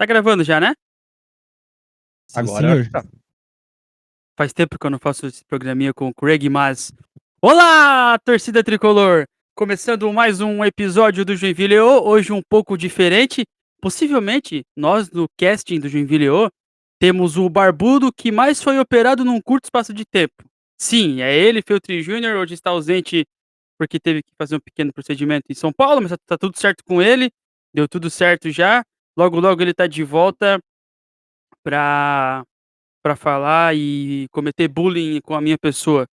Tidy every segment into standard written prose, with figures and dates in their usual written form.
Tá gravando já, né? Sim, Agora eu acho senhor. que tá. Faz tempo que eu não faço esse programinha com o Craig, mas. Olá, torcida tricolor! Começando mais um episódio do Joinville-O, hoje um pouco diferente. Possivelmente, nós no casting do Joinville-O temos o barbudo que mais foi operado num curto espaço de tempo. Sim, é ele, Feltri Júnior, hoje está ausente porque teve que fazer um pequeno procedimento em São Paulo, mas tá tudo certo com ele, deu tudo certo já. Logo, logo ele tá de volta pra falar e cometer bullying com a minha pessoa.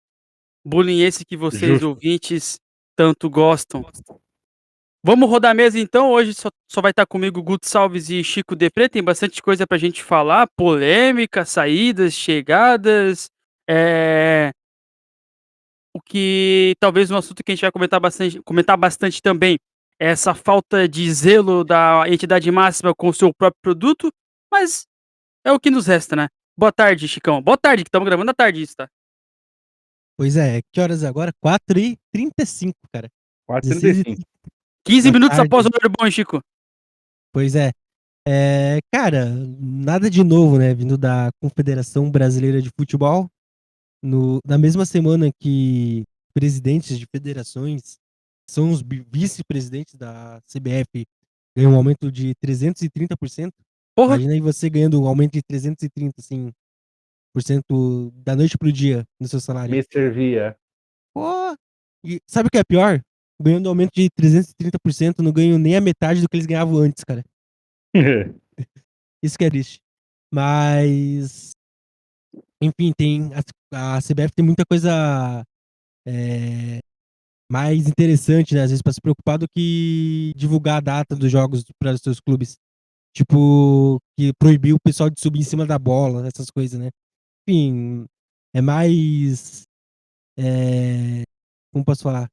Bullying esse que vocês, Justo. ouvintes, tanto gostam. Vamos rodar a mesa então. Hoje só vai estar comigo Guto Salves e Chico Depré. Tem bastante coisa pra gente falar. Polêmica, saídas, chegadas. O que talvez um assunto que a gente vai comentar bastante também é essa falta de zelo da entidade máxima com o seu próprio produto. Mas é o que nos resta, né? Boa tarde, Chicão. Boa tarde, que estamos gravando à tarde isso, tá? Pois é, que horas agora? 4h35, cara. 16 4h35. 15 da minutos após tarde. o horário bom, hein, Chico? Pois é. Cara, nada de novo, né? Vindo da Confederação Brasileira de Futebol. Na mesma semana que presidentes de federações, são os vice-presidentes da CBF, ganham um aumento de 330%. Porra, Imagina aí você ganhando um aumento de 330, assim, por cento da noite pro dia no seu salário. Me servia. Pô! E sabe o que é pior? Ganhando um aumento de 330%, não ganho nem a metade do que eles ganhavam antes, cara. Isso que é triste. Mas, enfim, a CBF tem muita coisa é, mais interessante, né? Às vezes, pra se preocupar do que divulgar a data dos jogos para os seus clubes. Tipo, que proibiu o pessoal de subir em cima da bola, essas coisas, né? Enfim, é mais. Como posso falar?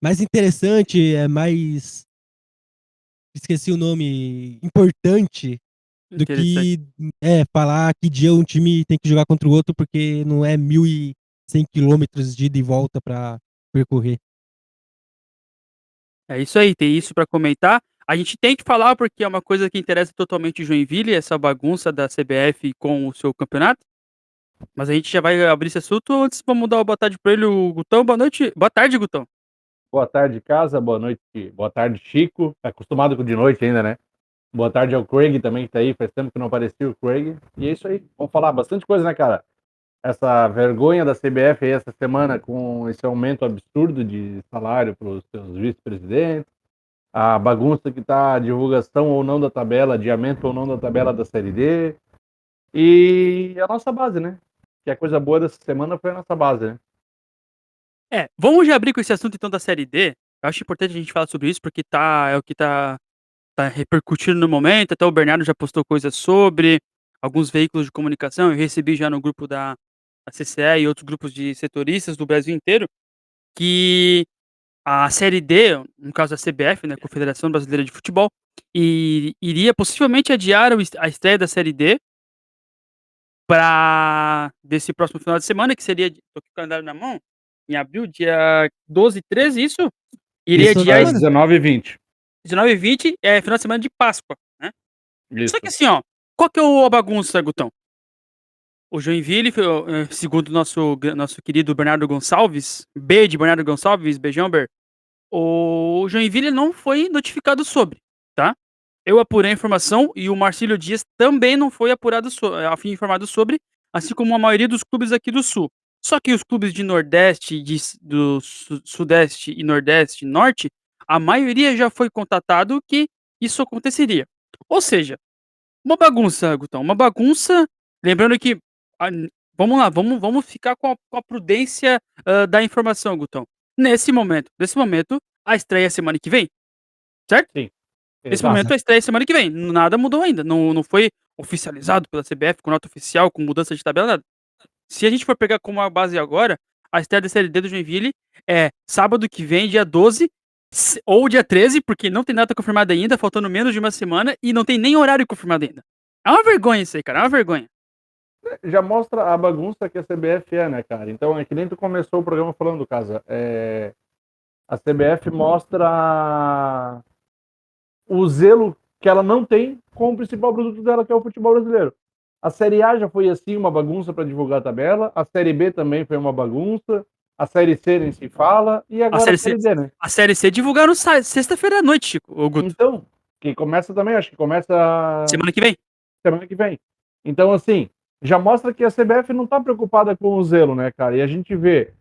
Mais interessante, é mais, esqueci o nome, importante do interessante. que falar que dia um time tem que jogar contra o outro porque não é 1.100 quilômetros de ida e volta pra percorrer. É isso aí, tem isso pra comentar. A gente tem que falar porque é uma coisa que interessa totalmente o Joinville, essa bagunça da CBF com o seu campeonato. Mas a gente já vai abrir esse assunto. Antes, vamos dar uma boa tarde pra ele, o Gutão. Boa noite. Boa tarde, Gutão. Boa tarde, casa. Boa noite. Boa tarde, Chico. Tá acostumado com de noite ainda, né? Boa tarde ao Craig também, que tá aí. Faz tempo que não aparecia o Craig. E é isso aí. Vamos falar bastante coisa, né, cara? Essa vergonha da CBF aí essa semana com esse aumento absurdo de salário para os seus vice-presidentes. A bagunça que tá a divulgação ou não da tabela, adiamento ou não da tabela da Série D. E a nossa base, né? Que a coisa boa dessa semana foi a nossa base, né? Vamos já abrir com esse assunto então da Série D. Eu acho importante a gente falar sobre isso porque é o que tá repercutindo no momento. Até o Bernardo já postou coisas sobre alguns veículos de comunicação. Eu recebi já no grupo da CCE e outros grupos de setoristas do Brasil inteiro que a Série D, no caso a CBF, né, Confederação Brasileira de Futebol, iria possivelmente adiar a estreia da Série D para desse próximo final de semana, que seria, tô com o calendário na mão, em abril, dia 12 e 13, isso? Iria Essa adiar semana? 19 e 20. 19 e 20, final de semana de Páscoa, né? Só que Isso. assim, ó, qual que é a bagunça, Gutão? O Joinville, segundo o nosso querido Bernardo Gonçalves, B de Bernardo Gonçalves, beijão, Ber, o Joinville não foi notificado sobre, tá? Eu apurei a informação e o Marcílio Dias também não foi a fim informado sobre, assim como a maioria dos clubes aqui do Sul. Só que os clubes de Nordeste, do Sudeste e Nordeste e Norte, a maioria já foi contatado que isso aconteceria. Ou seja, uma bagunça, Gutão, uma bagunça. Lembrando que, ah, vamos lá, vamos ficar com a prudência da informação, Gutão. Nesse momento, a estreia é semana que vem, certo? Sim. Nesse Exato. momento, a estreia é semana que vem. Nada mudou ainda. Não foi oficializado pela CBF com nota oficial, com mudança de tabela, nada. Se a gente for pegar como uma base agora, a estreia da Série D do Joinville é sábado que vem, dia 12, ou dia 13, porque não tem data confirmada ainda, faltando menos de uma semana, e não tem nem horário confirmado ainda. É uma vergonha isso aí, cara. É uma vergonha. Já mostra a bagunça que a CBF é, né, cara? Então, é que nem tu começou o programa falando, casa. A CBF mostra o zelo que ela não tem com o principal produto dela, que é o futebol brasileiro. A Série A já foi assim, uma bagunça para divulgar a tabela, a Série B também foi uma bagunça, a Série C nem se fala, e A agora a Série C Série D, né? a Série C divulgaram sexta-feira à noite, Chico, ô Guto. Então, que começa também, acho que começa Semana que vem. semana que vem. Então, assim, já mostra que a CBF não está preocupada com o zelo, né, cara? E a gente vê,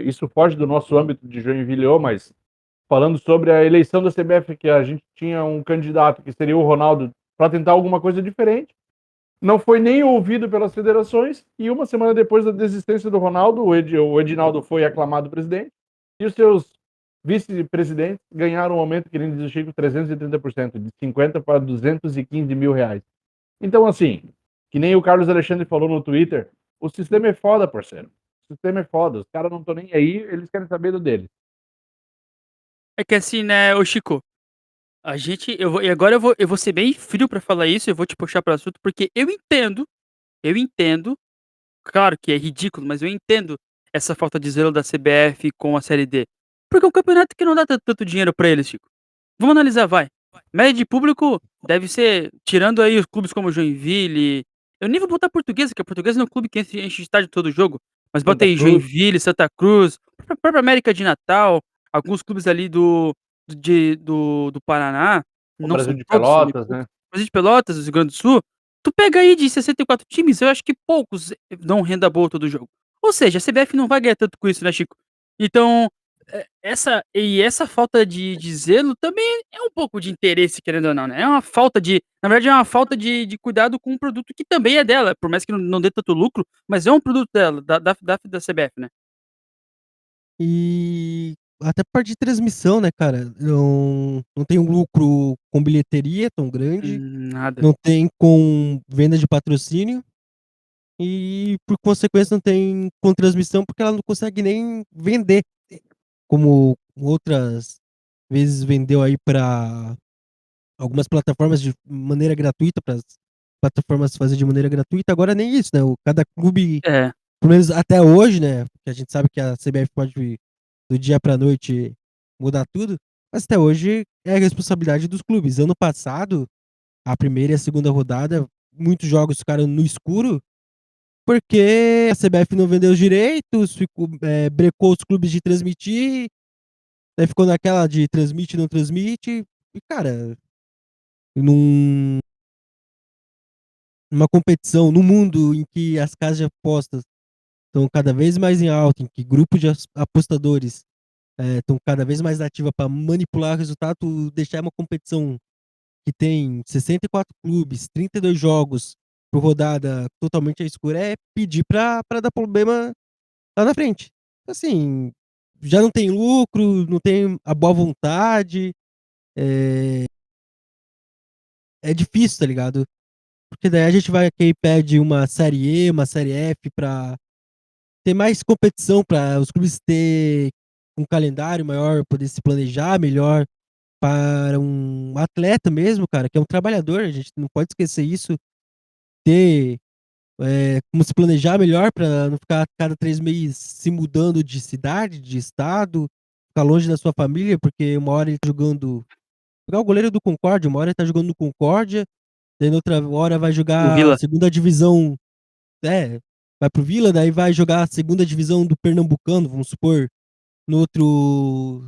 isso foge do nosso âmbito de Joinville, mas falando sobre a eleição da CBF, que a gente tinha um candidato que seria o Ronaldo para tentar alguma coisa diferente, não foi nem ouvido pelas federações, e uma semana depois da desistência do Ronaldo, o Edinaldo foi aclamado presidente, e os seus vice-presidentes ganharam um aumento, que nem diz o Chico, 330%, de 50 para 215 mil reais. Então, assim, que nem o Carlos Alexandre falou no Twitter, o sistema é foda, parceiro. O sistema é foda. Os caras não estão nem aí, eles querem saber do deles. É que assim, né, ô Chico, a gente eu vou e agora eu vou ser bem frio pra falar isso, eu vou te puxar para o assunto, porque eu entendo, claro que é ridículo, mas eu entendo essa falta de zelo da CBF com a Série D. Porque é um campeonato que não dá tanto dinheiro pra eles, Chico. Vamos analisar, vai. Média de público deve ser, tirando aí os clubes como Joinville, eu nem vou botar Portuguesa, que a Portuguesa não é um clube que enche estádio todo jogo, mas bota Santa aí Cruz, Joinville, Santa Cruz, própria América de Natal, alguns clubes ali do Paraná, o não Brasil são de todos, são bem Pelotas, poucos. né? Brasil de Pelotas, Rio Grande do Sul, tu pega aí de 64 times, eu acho que poucos dão renda boa todo jogo. Ou seja, a CBF não vai ganhar tanto com isso, né, Chico? Então, essa falta de zelo também é um pouco de interesse, querendo ou não, né? É uma falta de, na verdade, é uma falta de cuidado com um produto que também é dela, por mais que não dê tanto lucro, mas é um produto dela, da CBF, né? E até por parte de transmissão, né, cara? Não tem um lucro com bilheteria tão grande, Nada. não tem com venda de patrocínio e, por consequência, não tem com transmissão porque ela não consegue nem vender, como outras vezes vendeu aí para algumas plataformas de maneira gratuita, para as plataformas fazer de maneira gratuita. Agora nem isso, né? Cada clube, É, pelo menos até hoje, né? Porque a gente sabe que a CBF pode do dia para noite mudar tudo, mas até hoje é a responsabilidade dos clubes. Ano passado, a primeira e a segunda rodada, muitos jogos ficaram no escuro porque a CBF não vendeu os direitos, brecou os clubes de transmitir, daí ficou naquela de transmite, não transmite, e cara, num, numa competição, no mundo em que as casas de apostas estão cada vez mais em alta, em que grupos de apostadores estão cada vez mais ativos para manipular o resultado, deixar uma competição que tem 64 clubes, 32 jogos por rodada totalmente escura, é pedir para dar problema lá na frente. Assim, já não tem lucro, não tem a boa vontade, é difícil, tá ligado? Porque daí a gente vai aqui e pede uma série E, uma série F pra ter mais competição, para os clubes ter um calendário maior, poder se planejar melhor para um atleta mesmo, cara, que é um trabalhador, a gente não pode esquecer isso, ter como se planejar melhor para não ficar cada 3 meses se mudando de cidade, de estado, ficar longe da sua família, porque uma hora ele tá jogando. Pegar o goleiro do Concórdia, uma hora ele tá jogando no Concórdia, daí na outra hora vai o jogar a Vila. segunda divisão, vai pro Vila, daí vai jogar a segunda divisão do Pernambucano, vamos supor, no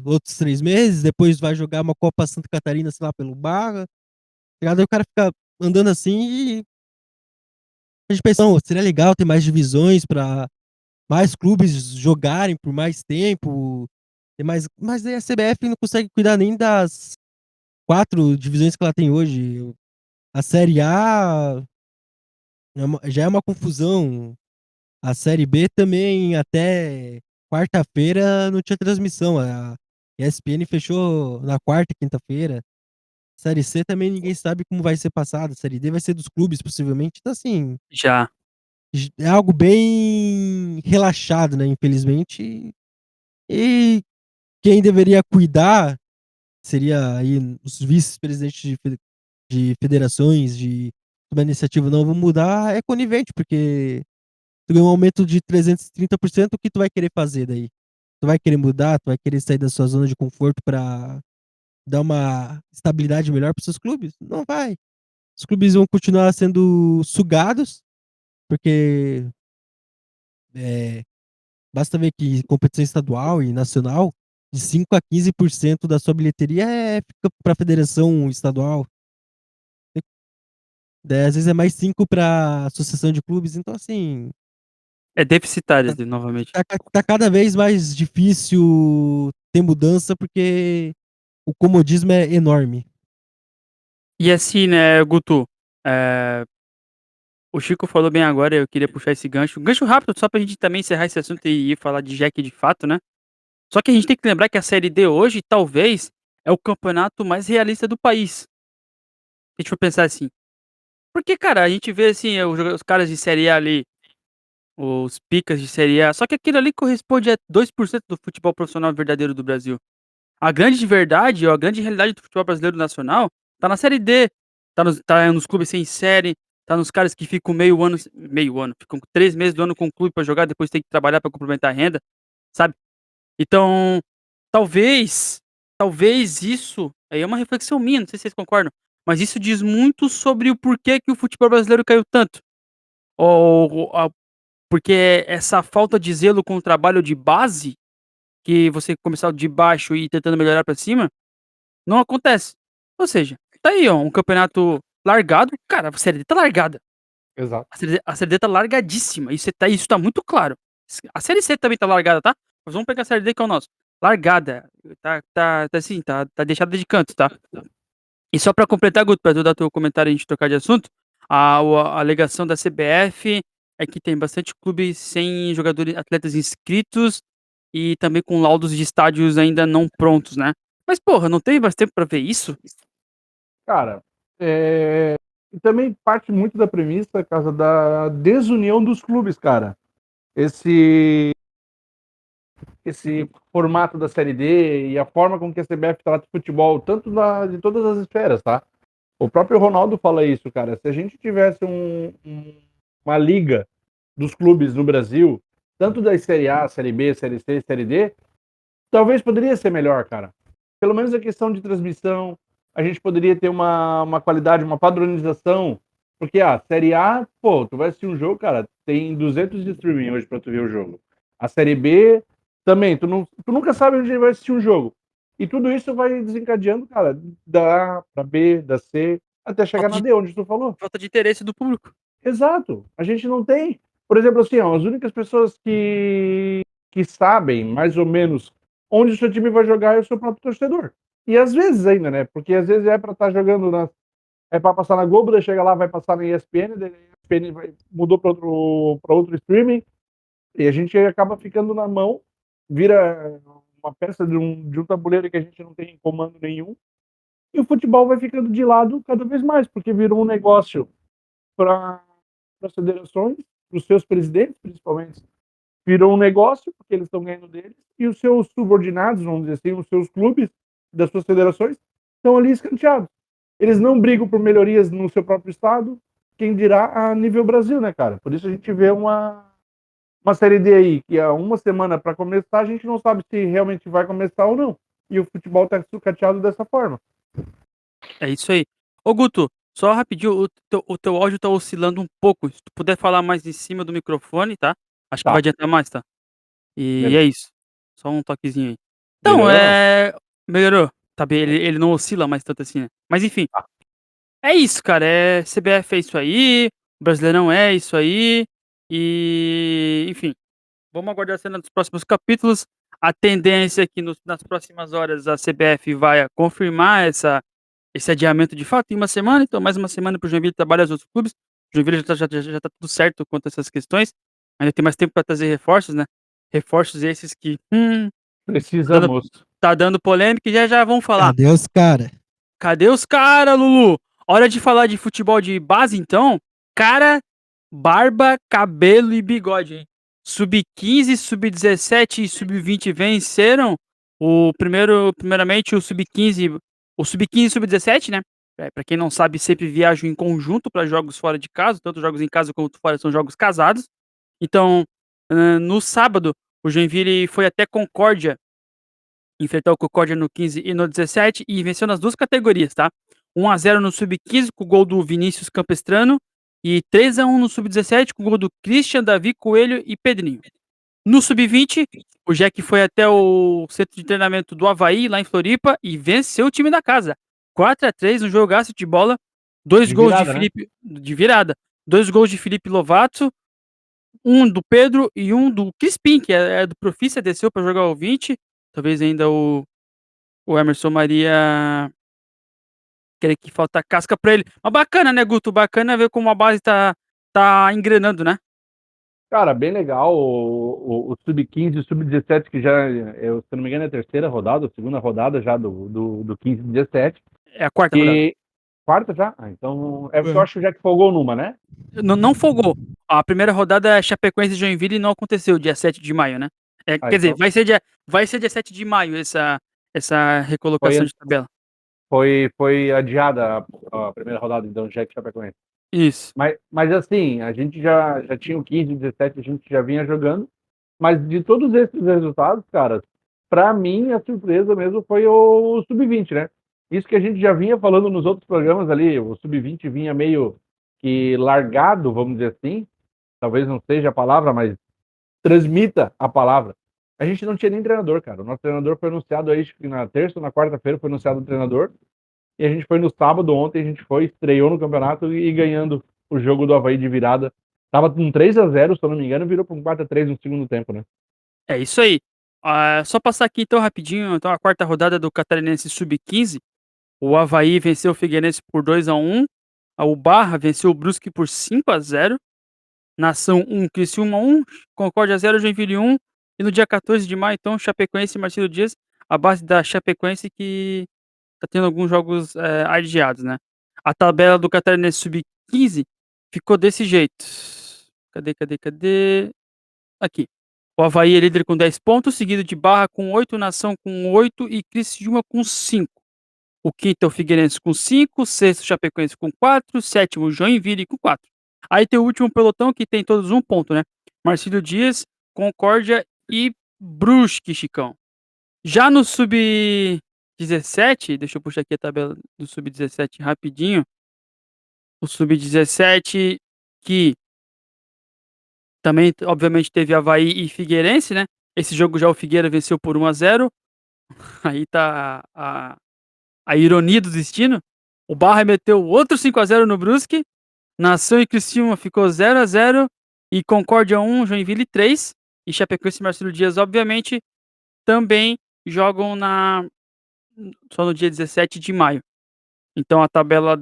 outros 3 meses, depois vai jogar uma Copa Santa Catarina, sei lá, pelo Barra, tá ligado? Aí o cara fica andando assim e a gente pensa, não, seria legal ter mais divisões para mais clubes jogarem por mais tempo, ter mais, mas aí a CBF não consegue cuidar nem das 4 divisões que ela tem hoje. A Série A já é uma confusão. A Série B também, até quarta-feira, não tinha transmissão. A ESPN fechou na quarta e quinta-feira. Série C também ninguém sabe como vai ser passada. Série D vai ser dos clubes, possivelmente. Então, assim, Já. é algo bem relaxado, né? Infelizmente. E quem deveria cuidar seria aí os vice-presidentes de federações, de uma iniciativa não vão mudar, é conivente, porque tu ganhou um aumento de 330%, o que tu vai querer fazer daí? Tu vai querer mudar, tu vai querer sair da sua zona de conforto para dar uma estabilidade melhor para seus clubes? Não vai. os clubes vão continuar sendo sugados, porque basta ver que competição estadual e nacional, de 5 a 15% da sua bilheteria fica para a federação estadual. Daí, às vezes é mais 5 para associação de clubes. Então, assim, É deficitárias, novamente. tá cada vez mais difícil ter mudança porque o comodismo é enorme. E assim, né, Guto, é, o Chico falou bem agora, eu queria puxar esse gancho. Gancho rápido, só pra gente também encerrar esse assunto e ir falar de Jack de fato, né? Só que a gente tem que lembrar que a Série D hoje, talvez, é o campeonato mais realista do país. Se a gente for pensar assim. Porque, cara, a gente vê assim, os caras de Série A ali, os picas de Série A, só que aquilo ali corresponde a 2% do futebol profissional verdadeiro do Brasil. A grande verdade, ou a grande realidade do futebol brasileiro nacional, tá na Série D, tá nos clubes sem série, tá nos caras que ficam meio ano, ficam 3 meses do ano com o clube pra jogar, depois tem que trabalhar pra complementar a renda, sabe? Então, talvez, talvez isso, aí é uma reflexão minha, não sei se vocês concordam, mas isso diz muito sobre o porquê que o futebol brasileiro caiu tanto. Porque essa falta de zelo com o trabalho de base, que você começar de baixo e ir tentando melhorar pra cima, não acontece. Ou seja, tá aí, ó, um campeonato largado. Cara, a Série D tá largada. Exato. A Série D tá largadíssima. Isso tá muito claro. A Série C também tá largada, tá? Mas vamos pegar a Série D que é o nosso. Largada. Tá assim, tá deixada de canto, tá? E só pra completar, Guto, pra tu dar teu comentário e a gente trocar de assunto, a alegação da CBF é que tem bastante clube sem jogadores, atletas inscritos e também com laudos de estádios ainda não prontos, né? Mas, porra, não teve mais tempo pra ver isso? Cara, e também parte muito da premissa, casa da desunião dos clubes, cara. Esse formato da Série D e a forma com que a CBF trata o futebol, tanto de todas as esferas, tá? O próprio Ronaldo fala isso, cara. Se a gente tivesse uma liga dos clubes no Brasil, tanto da Série A, Série B, Série C, Série D, talvez poderia ser melhor, cara. Pelo menos a questão de transmissão, a gente poderia ter uma qualidade, uma padronização. Porque a Série A, pô, tu vai assistir um jogo, cara, tem 200 de streaming hoje pra tu ver o jogo. A Série B também, tu nunca sabe onde vai assistir um jogo. E tudo isso vai desencadeando, cara, da A pra B, da C, até chegar Falta na de, D, onde tu falou. falta de interesse do público. Exato. A gente não tem. Por exemplo, assim, ó, as únicas pessoas que sabem mais ou menos onde o seu time vai jogar é o seu próprio torcedor. E às vezes ainda, né? Porque às vezes é para estar jogando é para passar na Globo, daí chega lá, vai passar na ESPN, daí a ESPN mudou para outro streaming e a gente acaba ficando na mão, vira uma peça de um tabuleiro que a gente não tem comando nenhum. E o futebol vai ficando de lado cada vez mais, porque virou um negócio para as federações, para os seus presidentes, principalmente, virou um negócio, porque eles estão ganhando deles, e os seus subordinados, vamos dizer assim, os seus clubes das suas federações, estão ali escanteados. Eles não brigam por melhorias no seu próprio estado, quem dirá a nível Brasil, né, cara? Por isso a gente vê uma Série D aí, que há uma semana para começar, a gente não sabe se realmente vai começar ou não. E o futebol está sucateado dessa forma. É isso aí. Ô, Guto, só rapidinho, o teu áudio tá oscilando um pouco. Se tu puder falar mais em cima do microfone, tá? Acho que vai Tá, adiantar mais, tá? E é beleza. isso. Só um toquezinho aí. Então, Melhorou ou não? melhorou. Tá bem, ele não oscila mais tanto assim, né? Mas enfim, Tá. é isso, cara. CBF é isso aí. O Brasileirão é isso aí. E, enfim, vamos aguardar a cena dos próximos capítulos. A tendência é que nas próximas horas a CBF vai confirmar esse adiamento de fato em uma semana. Então, mais uma semana para o Joinville trabalhar os outros clubes. O Joinville já tá tudo certo quanto a essas questões. Ainda tem mais tempo para trazer reforços, né? Reforços esses que tá dando, Precisamos. tá dando polêmica e já já vão falar. Cadê os cara? Cadê os caras, Lulu? Hora de falar de futebol de base, então? Cara, barba, cabelo e bigode, hein? Sub-15, sub-17 e sub-20 venceram. Primeiramente o sub-15 e sub-17, né? Pra quem não sabe, sempre viajam em conjunto para jogos fora de casa, tanto jogos em casa quanto fora são jogos casados. Então, no sábado, o Joinville foi até Concórdia enfrentar o Concórdia no 15 e no 17 e venceu nas duas categorias, tá? 1-0 no Sub-15 com o gol do Vinícius Campestrano e 3-1 no Sub-17 com o gol do Christian, Davi, Coelho e Pedrinho. No Sub-20, o Jack foi até o centro de treinamento do Avaí, lá em Floripa, e venceu o time da casa. 4-3, um jogaço de bola. Dois De gols de virada, né? Felipe de virada. 2 gols de Felipe Lovato, um do Pedro e um do Crispim, que é do Profícia, desceu para jogar o 20. Talvez ainda o Emerson Maria querer que falta casca para ele. Mas bacana, né, Guto? Bacana ver como a base tá engrenando, né? Cara, bem legal. O Sub-15 e o Sub-17, que já, se eu não me engano, é a terceira rodada, a segunda rodada já do 15 e 17. É a quarta rodada. Que. Quarta já? Ah, então. É porque eu É. acho que o Jack folgou numa, né? Não folgou. A primeira rodada é Chapecoense e Joinville e não aconteceu dia 7 de maio, né? Ah, Quer dizer, então. vai ser dia 7 de maio essa recolocação Foi, de tabela. foi adiada a primeira rodada, então, do Jack Chapecoense. Isso. Mas assim, a gente já tinha o 15 e 17, a gente já vinha jogando. Mas de todos esses resultados, cara, para mim a surpresa mesmo foi o Sub-20, né? Isso que a gente já vinha falando nos outros programas ali, o Sub-20 vinha meio que largado, vamos dizer assim. Talvez não seja a palavra, mas transmita a palavra. A gente não tinha nem treinador, cara. O nosso treinador foi anunciado aí, acho que na terça ou na quarta-feira foi anunciado o treinador. E a gente foi no sábado, ontem a gente foi, estreou no campeonato e ganhando o jogo do Avaí de virada. Tava com 3-0, se eu não me engano, virou para um 4-3 no segundo tempo, né? É isso aí. Só passar aqui então rapidinho, então a quarta rodada do Catarinense Sub-15. O Avaí venceu o Figueirense por 2-1. O Barra venceu o Brusque por 5-0. Nação 1, Criciúma 1, Concórdia 0, Joinville 1. E no dia 14 de maio, então, Chapecoense e Marcelo Dias, a base da Chapecoense que tá tendo alguns jogos adiados, né? A tabela do Catarinense Sub-15 ficou desse jeito. Cadê? Aqui. O Avaí é líder com 10 pontos, seguido de Barra com 8, Nação com 8 e Criciúma com 5. O quinto é o Figueirense com 5, sexto Chapecoense com 4, sétimo Joinville com 4. Aí tem o último pelotão que tem todos um ponto, né? Marcílio Dias, Concórdia e Brusque, Chicão. Já no sub-17, deixa eu puxar aqui a tabela do sub-17 rapidinho. O sub-17 que também, obviamente, teve Avaí e Figueirense, né? Esse jogo já o Figueira venceu por 1-0. Aí tá a ironia do destino. O Barra meteu outro 5-0 no Brusque. Nação e Criciúma ficou 0-0. E Concórdia 1, Joinville 3. E Chapecoense e Marcelo Dias, obviamente, também jogam só no dia 17 de maio. Então a tabela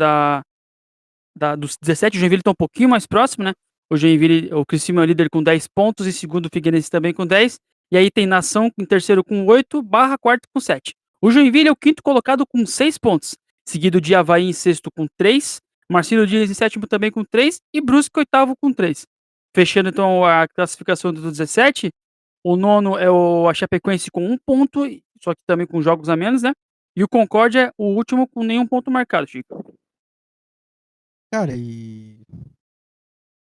dos 17, o Joinville está um pouquinho mais próximo, né? O Criciúma é o líder com 10 pontos, em segundo o Figueirense também com 10. E aí tem Nação em terceiro com 8, Barra quarto com 7. O Joinville é o quinto colocado com 6 pontos, seguido de Avaí em sexto com 3, Marcílio Dias em sétimo também com 3 e Brusque oitavo com 3. Fechando então a classificação do 17, o nono é a Chapecoense com 1 ponto, só que também com jogos a menos, né? E o Concórdia é o último com nenhum ponto marcado, Chico. Cara, e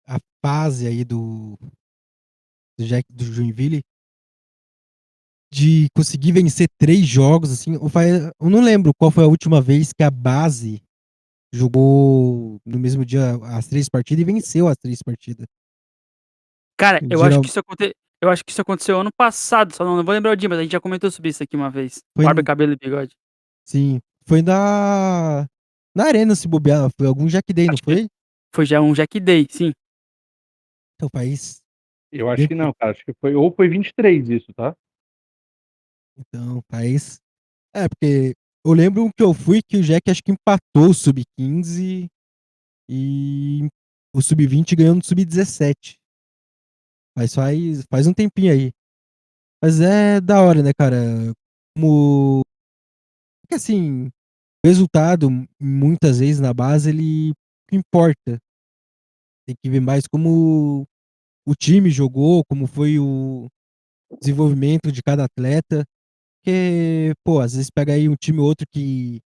a fase aí do Jack do Joinville de conseguir vencer 3 jogos, assim, eu não lembro qual foi a última vez que a base jogou no mesmo dia as 3 partidas e venceu as 3 partidas. Cara, Geral, eu acho que isso aconteceu ano passado, só não vou lembrar o dia, mas a gente já comentou sobre isso aqui uma vez. foi, Barba, cabelo e bigode. sim, foi na Arena se bobear, foi algum Jack Day, não Acho que foi? foi já um Jack Day, sim. Então faz Eu acho bem, que não, cara. Acho que foi. Ou foi 23 isso, tá? então faz. É, porque eu lembro que eu fui que o Jack acho que empatou o Sub-15 e o Sub-20 ganhou no Sub-17. Mas faz um tempinho aí. Mas é da hora, né, cara? Como. Porque assim, o resultado, muitas vezes na base, ele importa. Tem que ver mais como o time jogou, como foi o desenvolvimento de cada atleta. Porque, pô, às vezes pega aí um time ou outro que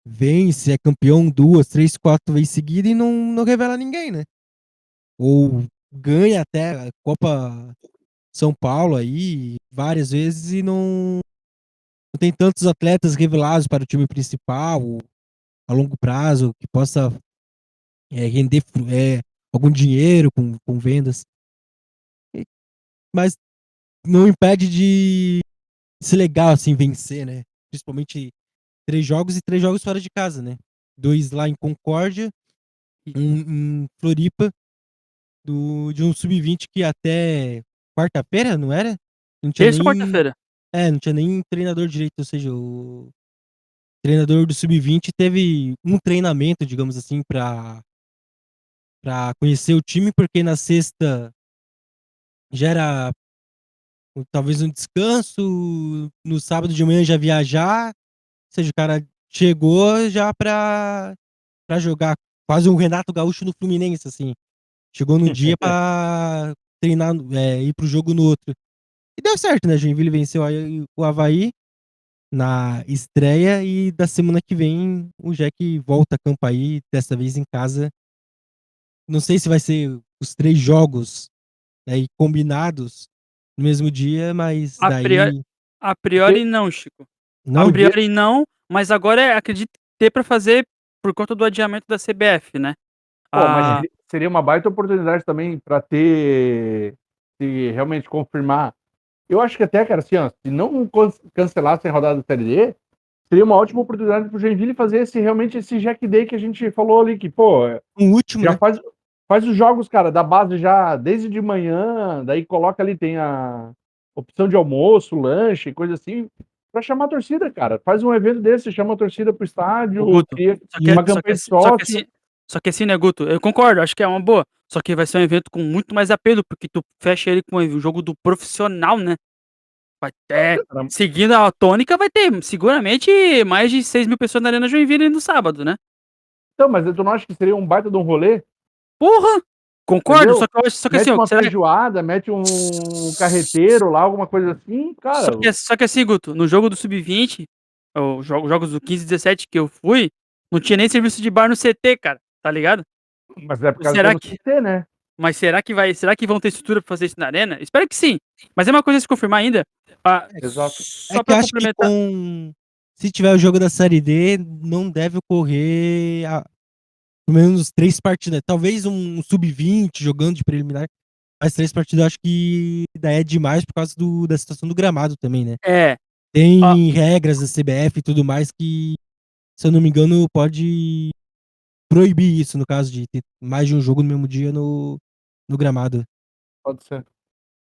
vence, é campeão 2, 3, 4 vezes seguidas e não revela ninguém, né? Ou ganha até a Copa São Paulo aí várias vezes e não tem tantos atletas revelados para o time principal. a longo prazo, que possa render algum dinheiro com vendas. Mas não impede de ser legal, assim, vencer, né? Principalmente 3 jogos e 3 jogos fora de casa, né? 2 lá em Concórdia, um em Floripa, de um sub-20 que até quarta-feira, não era? Não tinha Terça ou nem. quarta-feira? Não tinha nem treinador direito, ou seja, o treinador do sub-20 teve um treinamento, digamos assim, pra conhecer o time, porque na sexta já era talvez um descanso, no sábado de manhã já viajar, ou seja, o cara chegou já pra jogar quase um Renato Gaúcho no Fluminense, assim. Chegou no dia pra treinar, ir pro jogo no outro. E deu certo, né? Joinville venceu aí o Avaí na estreia e da semana que vem o Jack volta a campo aí, dessa vez em casa. Não sei se vai ser os 3 jogos aí combinados no mesmo dia, mas A priori, daí a priori não, Chico. A O não. dia, priori não, mas agora acredito ter para fazer por conta do adiamento da CBF, né? pô, mas Ah, seria uma baita oportunidade também para ter, se realmente confirmar. Eu acho que até, cara, assim, ó, se não cancelassem a rodada da Série D, seria uma ótima oportunidade para o Joinville fazer realmente esse Jack Day que a gente falou ali, que, pô, Um último, já né? faz os jogos, cara, da base já desde de manhã, daí coloca ali, tem a opção de almoço, lanche, coisa assim, para chamar a torcida, cara. Faz um evento desse, chama a torcida pro o estádio, Guto. cria Só E que, um uma só que, campanha de só que sócio. assim, só que assim, né, Guto? Eu concordo, acho que é uma boa. Só que vai ser um evento com muito mais apelo, porque tu fecha ele com o jogo do profissional, né? Vai ter, seguindo a tônica, vai ter seguramente mais de 6 mil pessoas na Arena Joinville no sábado, né? Então, mas tu não acha que seria um baita de um rolê? Porra! Concordo, Entendeu? só que assim, Mete ó, uma será, feijoada, mete um carreteiro lá, alguma coisa assim, cara. só que assim, Guto, no jogo do Sub-20, os jogos do 15 e 17 que eu fui, não tinha nem serviço de bar no CT, cara, tá ligado? Mas é por causa que é Será no que, CT, né? mas será que vão ter estrutura pra fazer isso na arena? Espero que sim. Mas é uma coisa a se confirmar ainda. Ah, Exato. É só que eu pra acho que complementar. se tiver o jogo da Série D, não deve ocorrer pelo menos 3 partidas. Talvez um sub-20 jogando de preliminar, mas 3 partidas eu acho que daí é demais por causa da situação do gramado também, né? É, ó, Tem regras da CBF e tudo mais que, se eu não me engano, pode proibir isso, no caso de ter mais de um jogo no mesmo dia no gramado. Pode ser.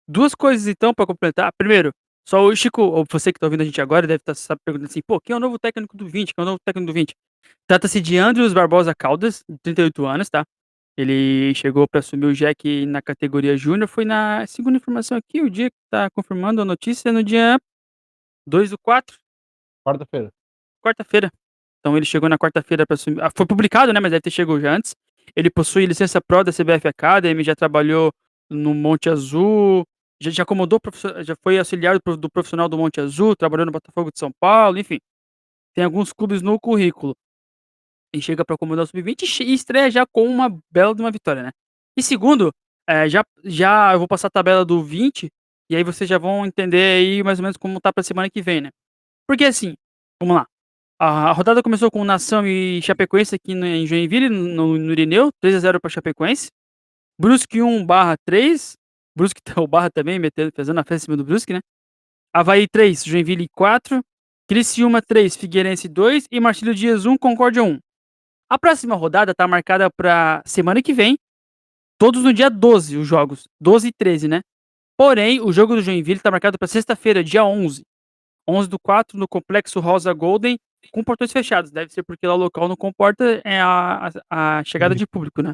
duas coisas então pra completar. Primeiro, só o Chico, ou você que tá ouvindo a gente agora, deve estar se perguntando assim, pô, quem é o novo técnico do 20? Quem é o novo técnico do 20? Trata-se de Andrews Barbosa Caldas, de 38 anos, tá? Ele chegou para assumir o Jack na categoria júnior. Foi na segunda informação aqui, o dia que tá confirmando a notícia, no dia 2/4, Quarta-feira. quarta-feira. Então ele chegou na quarta-feira para assumir. Foi publicado, né? Mas deve ter chegado já antes. Ele possui licença Pro da CBF Academy, já trabalhou no Monte Azul, já acomodou, já foi auxiliar do profissional do Monte Azul, trabalhou no Botafogo de São Paulo, enfim. Tem alguns clubes no currículo. E chega para acomodar o sub-20 e estreia já com uma bela de uma vitória, né? E segundo, já eu vou passar a tabela do 20, e aí vocês já vão entender aí mais ou menos como tá pra semana que vem, né? Porque assim, vamos lá. A rodada começou com Nação e Chapecoense aqui em Joinville, no Irineu, 3-0 para Chapecoense. Brusque 1/3. Brusque o Barra também, fazendo a festa em cima do Brusque, né? Avaí 3, Joinville 4. Criciúma 3, Figueirense 2 e Marcílio Dias 1, Concórdia 1. A próxima rodada tá marcada pra semana que vem, todos no dia 12, os jogos, 12 e 13, né? Porém, o jogo do Joinville tá marcado pra sexta-feira, dia 11. 11/4, no Complexo Rosa Golden, com portões fechados. Deve ser porque lá o local não comporta a chegada de público, né?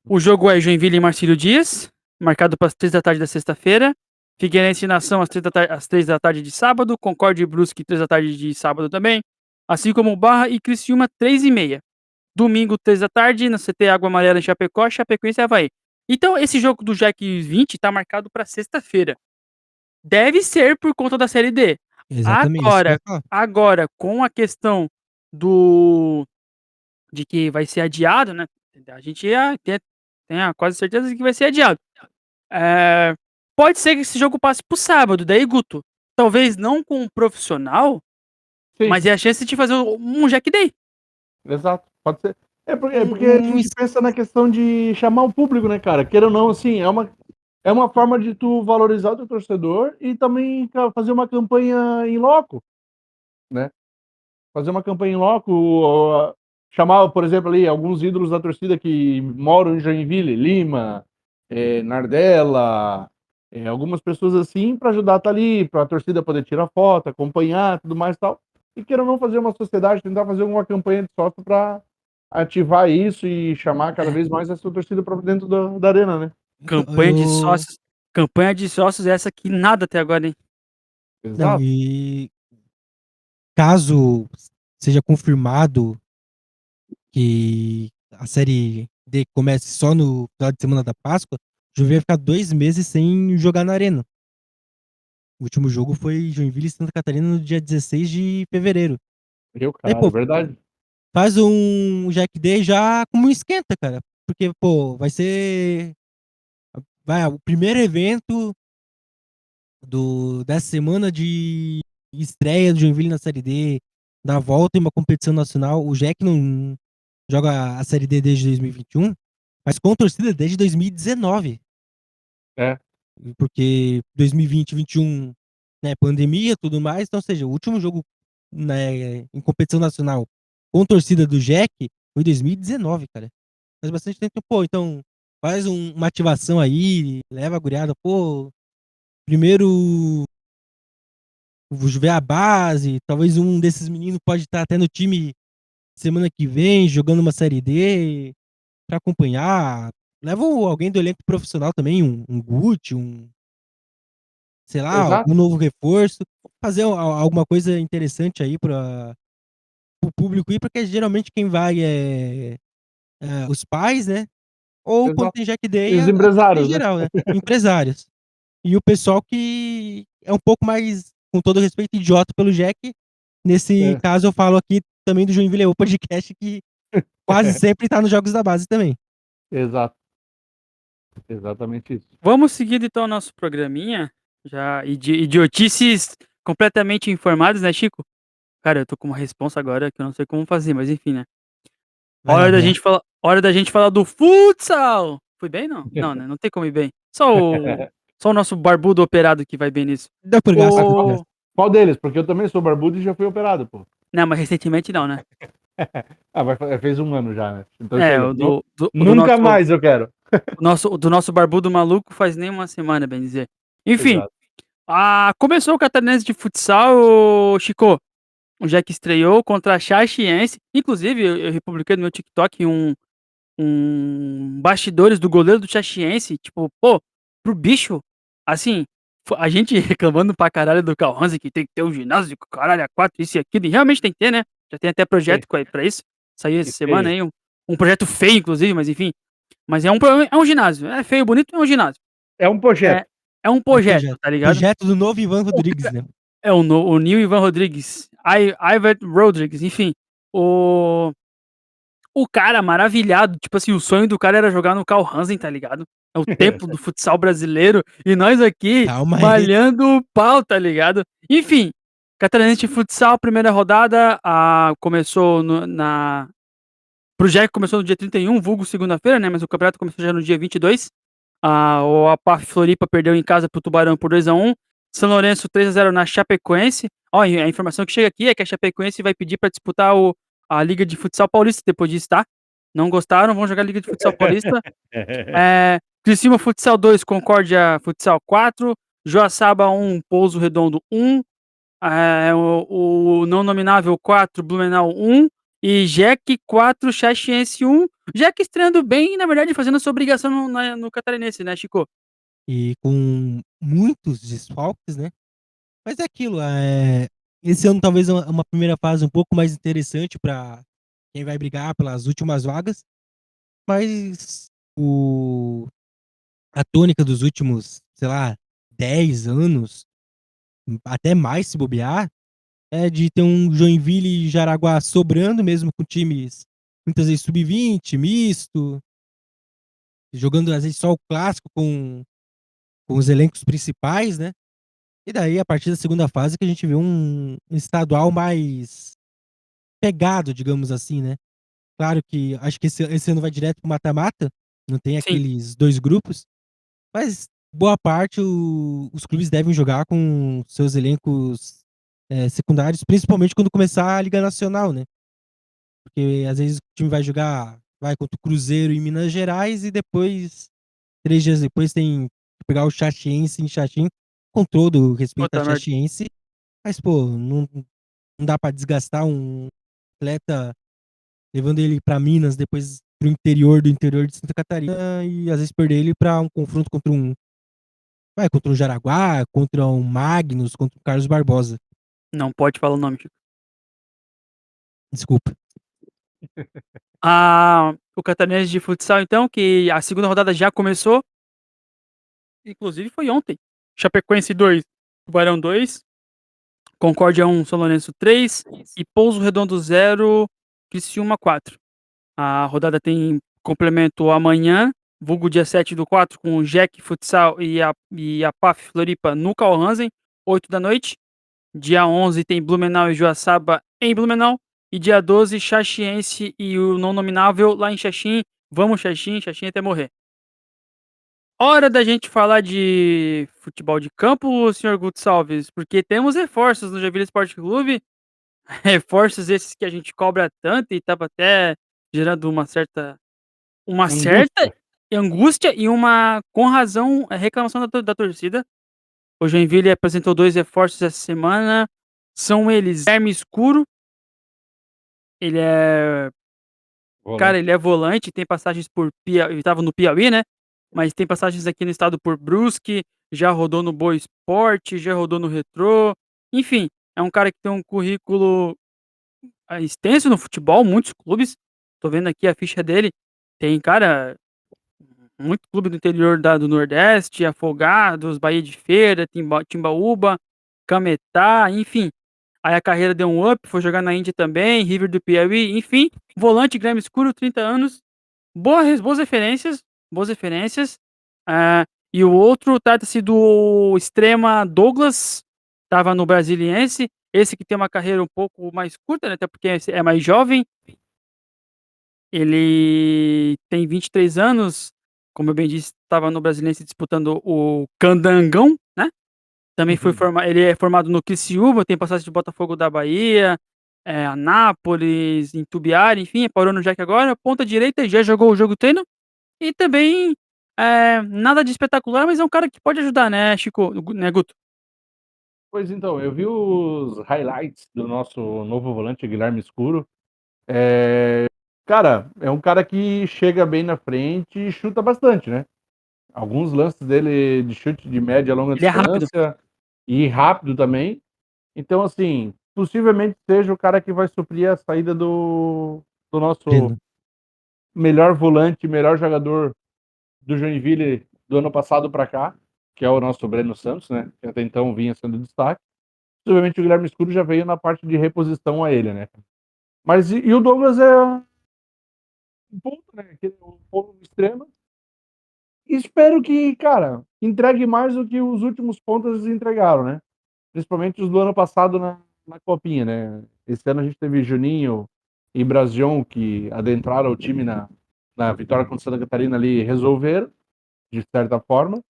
O jogo é Joinville e Marcílio Dias, marcado para as 3 da tarde da sexta-feira. Figueirense e Nação às 3 da tarde de sábado. Concórdia e Brusque, 3 da tarde de sábado também. Assim como Barra e Criciúma, 3h30. Domingo, 3 da tarde, na CT Água Amarela em Chapecó, Chapecoense e Avaí. Então, esse jogo do Jack 20 tá marcado para sexta-feira. Deve ser por conta da Série D. Exatamente, isso que eu ia Agora, falar. agora com a questão do de que vai ser adiado, né? A gente tem a quase certeza de que vai ser adiado. É, pode ser que esse jogo passe pro sábado. Daí, Guto, talvez não com um profissional, Sim. mas é a chance de fazer um Jack Day. Exato, pode ser. É porque a Um gente pensa na questão de chamar o público, né, cara? Queira ou não, assim, é uma forma de tu valorizar o teu torcedor e também fazer uma campanha em loco, né? Fazer uma campanha em loco, chamar, por exemplo, ali alguns ídolos da torcida que moram em Joinville, Lima, Nardella, algumas pessoas assim, para ajudar a estar ali, para a torcida poder tirar foto, acompanhar, tudo mais e tal. E queira ou não fazer uma sociedade, tentar fazer uma campanha de sócio para ativar isso e chamar cada É, vez mais essa torcida para dentro da arena, né? então, campanha de sócios. Campanha de sócios essa que nada até agora, hein? não, Exato. e caso seja confirmado que a série D comece só no final de semana da Páscoa, o Joinville vai ficar 2 meses sem jogar na arena. O último jogo foi Joinville e Santa Catarina no dia 16 de fevereiro. Meu Aí, cara, pô, verdade. faz um Jack Day já como um esquenta, cara. Porque, pô, vai ser o primeiro evento dessa semana de estreia do Joinville na Série D, da volta em uma competição nacional. O Jack não joga a Série D desde 2021, mas com torcida desde 2019. É, Porque 2020 e 2021, né, pandemia e tudo mais. Então, ou seja, o último jogo, né, em competição nacional com torcida do Jack foi em 2019, cara. Faz bastante tempo. Pô, então faz uma ativação aí, leva a guriada, pô, primeiro ver a base, talvez um desses meninos pode estar até no time semana que vem, jogando uma Série D, pra acompanhar. Leva alguém do elenco profissional também, um Guti, sei lá, exato, algum novo reforço, fazer alguma coisa interessante aí para o público ir, porque geralmente quem vai é os pais, né? Ou quando exato. tem Jack E Day, os a torcida em empresários, né? geral, né? Empresários. E o pessoal que é um pouco mais, com todo respeito, idiota pelo Jack. Nesse É. caso, eu falo aqui também do Joinville o podcast, que quase sempre tá nos jogos da base também. Exato, exatamente isso. Vamos seguir então o nosso programinha. Já idiotices completamente informados, né, Chico? Cara, eu tô com uma responsa agora que eu não sei como fazer, mas enfim, né? Vai lá, vai lá. Hora da gente falar do futsal. Fui bem, não? Não, né? Não tem como ir bem. Só o nosso barbudo operado que vai bem nisso. Dá por gasto, Mas dá por qual, gasto. O... qual deles? Porque eu também sou barbudo e já fui operado, pô. Não, mas recentemente não, né? Fez um ano já, né? Então É, chega. o do Nunca mais eu quero. o do nosso barbudo maluco faz nem uma semana, bem dizer. Enfim, Exato. começou o Catarinense de futsal, ô, Chico. O Jack estreou contra a Chaxiense. Inclusive, eu republiquei no meu TikTok bastidores do goleiro do Chaxiense. Tipo, pô, pro bicho, assim, a gente reclamando pra caralho do Carl Hansen que tem que ter um ginásio, caralho, a quatro, isso e aquilo. E realmente tem que ter, né? Já tem até Sim. projeto pra isso. Saiu essa E semana feio. aí, um projeto feio, inclusive, mas enfim. Mas é um ginásio. É feio, bonito, é um ginásio. É um É, projeto. é um É um projeto, projeto. tá ligado? Projeto do novo Ivan O Rodrigues, né? É o Neil Ivan Rodrigues. Ivan Rodrigues, enfim. O, o cara maravilhado. Tipo assim, o sonho do cara era jogar no Carl Hansen, tá ligado? É o templo do futsal brasileiro. E nós aqui Calma aí. malhando o pau, tá ligado? Enfim, Catarinense de Futsal, primeira rodada. Começou Pro Jack começou no dia 31, vulgo segunda-feira, né? Mas o campeonato começou já no dia 22. O APAF Floripa perdeu em casa pro Tubarão por 2-1. São Lourenço 3-0 na Chapecoense. Ó, a informação que chega aqui é que a Chapecoense vai pedir para disputar a Liga de Futsal Paulista depois disso, tá? Não gostaram, vão jogar a Liga de Futsal Paulista. Criciúma Futsal 2, Concórdia Futsal 4, Joaçaba 1, Pouso Redondo 1, o não nominável 4, Blumenau 1 e Jack 4, Chaxiense 1. Jack estreando bem e, na verdade, fazendo a sua obrigação no Catarinense, né, Chico? E com muitos desfalques, né? Mas é aquilo, esse ano talvez é uma primeira fase um pouco mais interessante para quem vai brigar pelas últimas vagas, mas a tônica dos últimos, sei lá, 10 anos, até mais se bobear, é de ter um Joinville e Jaraguá sobrando, mesmo com times muitas vezes sub-20, misto, jogando às vezes só o clássico com os elencos principais, né? E daí, a partir da segunda fase, que a gente vê um estadual mais pegado, digamos assim, né? Claro que acho que esse ano vai direto pro mata-mata, não tem Sim, aqueles 2 grupos, mas boa parte os clubes devem jogar com seus elencos, secundários, principalmente quando começar a Liga Nacional, né. Porque às vezes o time vai contra o Cruzeiro em Minas Gerais e depois, 3 dias depois tem que pegar o Chaxiense em Xaxim, com todo o respeito a puta merda. Chaxiense, mas pô, não dá pra desgastar um atleta levando ele pra Minas, depois pro interior do interior de Santa Catarina e às vezes perder ele pra um confronto contra um Jaraguá, contra um Magnus, contra o Carlos Barbosa. Não pode falar o nome, Chico. Desculpa. O Catarinense de futsal, então, que a segunda rodada já começou, inclusive foi ontem. Chapecoense 2, Tubarão 2, Concórdia 1, São Lourenço 3 e Pouso Redondo 0, Criciúma 4. A rodada tem complemento amanhã, vulgo dia 7/4, com o Jack Futsal e a PAF Floripa no Carl Hansen, 8 da noite. Dia 11 tem Blumenau e Joaçaba em Blumenau. E dia 12, Xaxiense e o não nominável lá em Xaxim. Vamos Xaxim, Xaxim até morrer. Hora da gente falar de futebol de campo, senhor Gonçalves, porque temos reforços no Joinville Esporte Clube. Reforços esses que a gente cobra tanto e estava até gerando uma certa Angústia. angústia e uma, com razão, reclamação da torcida. O Joinville apresentou 2 reforços essa semana. São eles Guilherme Escuro, ele é cara, Volante. ele é volante, tem passagens por ele estava no Piauí, né, mas tem passagens aqui no estado por Brusque, já rodou no Boa Esporte, já rodou no Retrô, enfim, é um cara que tem um currículo, extenso no futebol, muitos clubes. Tô vendo aqui a ficha dele, tem, cara, muito clube do interior do Nordeste, Afogados, Bahia de Feira, Timbaúba, Cametá, enfim. Aí a carreira deu um up, foi jogar na Índia também, River do Piauí, enfim. Volante, Grêmio Escuro, 30 anos. Boas referências, boas referências. Ah, e o outro trata-se do extrema Douglas, estava no Brasiliense. Esse que tem uma carreira um pouco mais curta, né, até porque é mais jovem. Ele tem 23 anos, como eu bem disse, estava no Brasiliense disputando o Candangão, né? Também ele é formado no Criciúma, tem passagem de Botafogo da Bahia, Anápolis, em Tubiara, enfim, parou no Jack agora, ponta direita, já jogou o jogo treino e também, nada de espetacular, mas é um cara que pode ajudar, né, Chico, né, Guto? Pois então, eu vi os highlights do nosso novo volante, Guilherme Escuro. Cara, é um cara que chega bem na frente e chuta bastante, né? Alguns lances dele de chute de média e longa Ele é rápido. distância e rápido também. Então, assim, possivelmente seja o cara que vai suprir a saída do nosso Breno. melhor volante, melhor jogador do Joinville do ano passado para cá, que é o nosso Breno Santos, né? Que até então vinha sendo destaque. Possivelmente o Guilherme Escuro já veio na parte de reposição a ele, né? Mas e o Douglas é um ponto, né? Que é um ponto extremo. Espero que, cara, entregue mais do que os últimos pontos entregaram, né? Principalmente os do ano passado na Copinha, né? Esse ano a gente teve Juninho e Brasion que adentraram o time na vitória contra Santa Catarina ali e resolveram, de certa forma.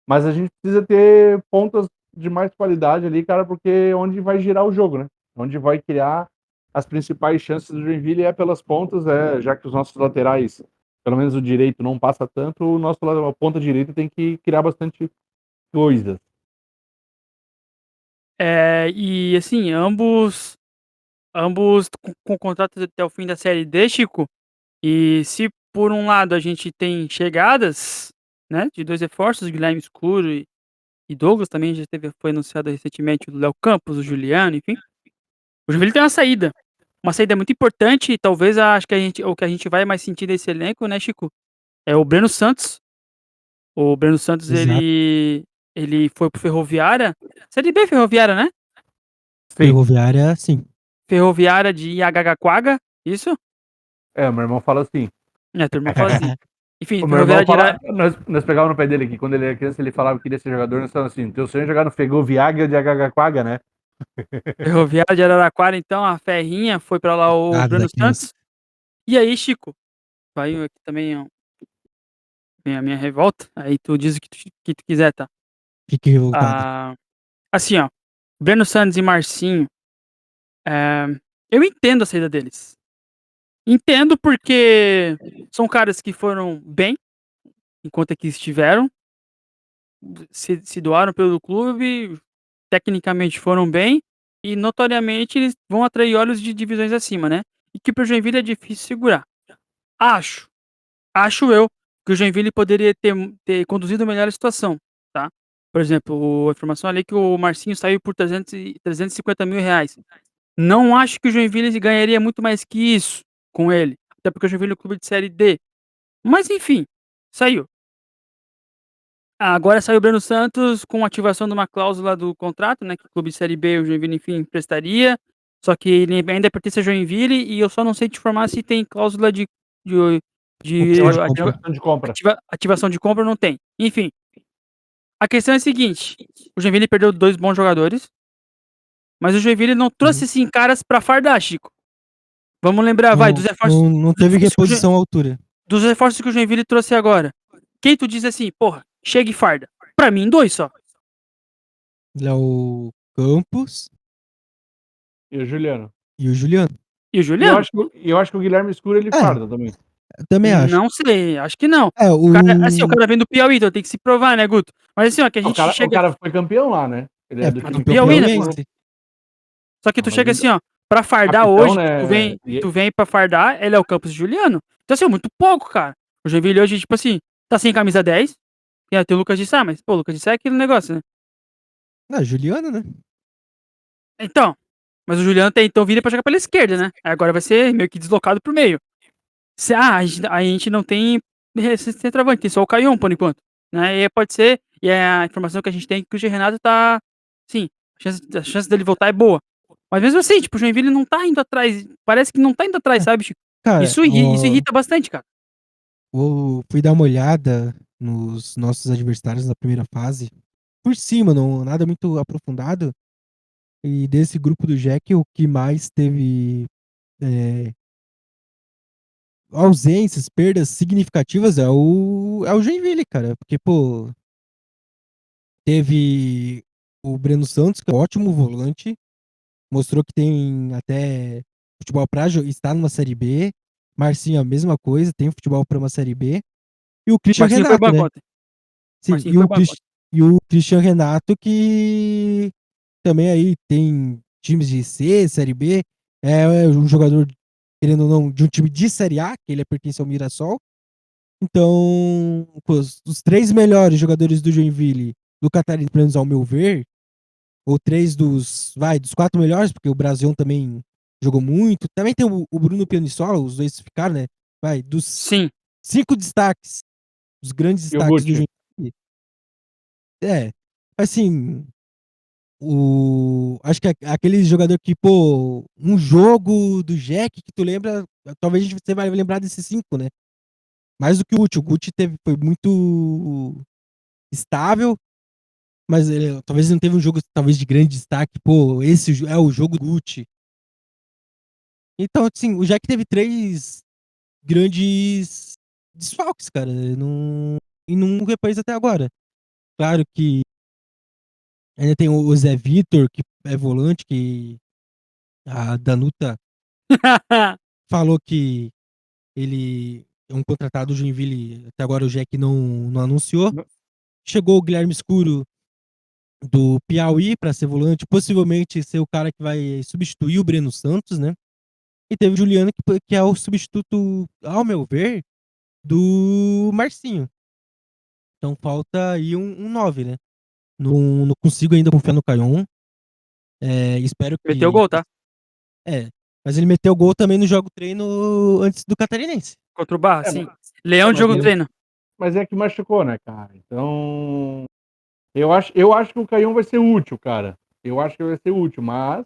Mas a gente precisa ter pontas de mais qualidade ali, cara, porque é onde vai girar o jogo, né? Onde vai criar as principais chances do Joinville é pelas pontas, já que os nossos laterais, pelo menos o direito, não passa tanto, a ponta direita tem que criar bastante coisas. E assim, ambos com contratos até o fim da Série D, Chico. E se por um lado a gente tem chegadas, né, de 2 reforços, Guilherme Escuro e Douglas, também foi anunciado recentemente o Léo Campos, o Juliano, enfim. O Joinville tem uma saída muito importante e talvez acho que o que a gente vai mais sentir desse elenco, né, Chico, é o Breno Santos. O Breno Santos, Exato. ele foi pro Ferroviária, Série B Ferroviária, né? Sim. Ferroviária, sim. Ferroviária de Iagagaquaga, isso? Meu irmão fala assim. Teu irmão fala assim. Enfim, O meu irmão Ferroviária de fala, nós pegávamos no pé dele aqui, quando ele era criança, ele falava que queria ser jogador, nós falamos assim, teu sonho é jogar no Ferroviária de Agagaquaga, né? Ferroviária de Araraquara, então, a Ferrinha, foi pra lá o Nada da Breno criança. Santos. E aí, Chico, vai aqui também ó, vem a minha revolta, aí tu diz o que tu quiser, tá? Fique revoltado. Ah, assim, ó, Breno Santos e Marcinho, eh, eu entendo a saída deles. Entendo porque são caras que foram bem enquanto aqui estiveram, se doaram pelo clube, tecnicamente foram bem e notoriamente eles vão atrair olhos de divisões acima, né? E que pro Joinville é difícil segurar. Acho, acho eu que o Joinville poderia ter conduzido melhor a situação, tá? Por exemplo, a informação ali que o Marcinho saiu por 350 mil reais. Não acho que o Joinville ganharia muito mais que isso com ele. Até porque o Joinville é um clube de série D. Mas enfim, saiu. Agora saiu o Breno Santos com ativação de uma cláusula do contrato, né? Que o clube de série B, o Joinville, enfim, emprestaria. Só que ele ainda pertence a Joinville e eu só não sei te informar se tem cláusula de, de Opção de Tem compra. opção de compra. ativação de compra, não tem. Enfim, a questão é a seguinte: o Joinville perdeu 2 bons jogadores, mas o Joinville não trouxe Uhum. assim caras pra fardar, Chico. Vamos lembrar, vai, Não, não teve reposição à altura. dos reforços que o Joinville trouxe agora. Quem tu diz assim, porra, chega e farda? Pra mim, 2 só. Léo Campos E o Juliano. e o Juliano. E o E Juliano? eu acho que o Guilherme Escuro ele É. farda também. Eu também acho. Não sei, acho que não. É, O cara, assim, o cara vem do Piauí, então tem que se provar, né, Guto? Mas assim, ó, que a O gente cara, o chega. cara foi campeão lá, né? Ele é do foi Mas do time que eu campeão Piauí, né, conheço. pô? piauiense. Só que Não, tu mas chega assim, ó, pra fardar capitão, hoje, né? tu vem pra fardar, ele é o Campos e Juliano. Então, assim, é muito pouco, cara. O Joinville hoje, tipo assim, tá sem camisa 10. Tem o Lucas de Sá, mas, pô, o Lucas de Sá é aquele negócio, né? Ah, Juliano, né? Então, mas o Juliano tem, então vira pra jogar pela esquerda, né? Aí agora vai ser meio que deslocado pro meio. A gente não tem esse centroavante, tem só o Caion por enquanto. Né? E pode ser, e a informação que a gente tem é que o G. Renato tá. Sim, a chance dele voltar é boa. Mas mesmo assim, tipo, o Joinville não tá indo atrás. Parece que não tá indo atrás, É, sabe, Chico? cara, Isso irrita bastante, cara. fui dar uma olhada nos nossos adversários na primeira fase. Por cima, não, nada muito aprofundado. E desse grupo do Jack, o que mais teve é, ausências, perdas significativas é o Joinville, cara. Porque, pô, teve o Breno Santos, que é um ótimo volante, mostrou que tem até futebol pra estar numa Série B. Marcinho, a mesma coisa, tem futebol pra uma Série B. E o Christian Marcinho foi Renato, banco né? ontem. Sim, Marcinho foi banco ontem. E o Christian Renato, que também aí tem times de C, Série B, é um jogador, querendo ou não, de um time de Série A, que ele pertence ao Mirassol. Então, pô, os 3 melhores jogadores do Joinville, do Catarinense, pelo menos ao meu ver, ou 3 dos 4 melhores, porque o Brasil também jogou muito. Também tem o Bruno Pianisola, os dois ficaram, né? Dos Sim. 5 destaques, os grandes E o destaques do Guti. Joinville. É, assim, acho que aquele jogador que, pô, um jogo do Jack que tu lembra, talvez você vai lembrar desses 5, né? Mais do que o Guti. O Guti foi muito estável, mas talvez ele não teve um jogo talvez de grande destaque. Pô, esse é o jogo do Guti. Então, assim, o Jack teve 3 grandes desfalques, cara, e não repôs até agora. Claro que ainda tem o Zé Vitor, que é volante, que a Danuta falou que ele é um contratado do Joinville, até agora o Jack não anunciou. Chegou o Guilherme Escuro do Piauí para ser volante, possivelmente ser o cara que vai substituir o Breno Santos, né? E teve o Juliano, que é o substituto, ao meu ver, do Marcinho. Então falta aí um 9, né? Não consigo ainda confiar no Caion. Espero Meteu que. gol, tá? É. Mas ele meteu gol também no jogo treino antes do Catarinense. Contra o Barra, É, sim. Leão de mas, jogo treino. mas é que machucou, né, cara? Então. Eu acho que o Caião vai ser útil, cara. Eu acho que vai ser útil, mas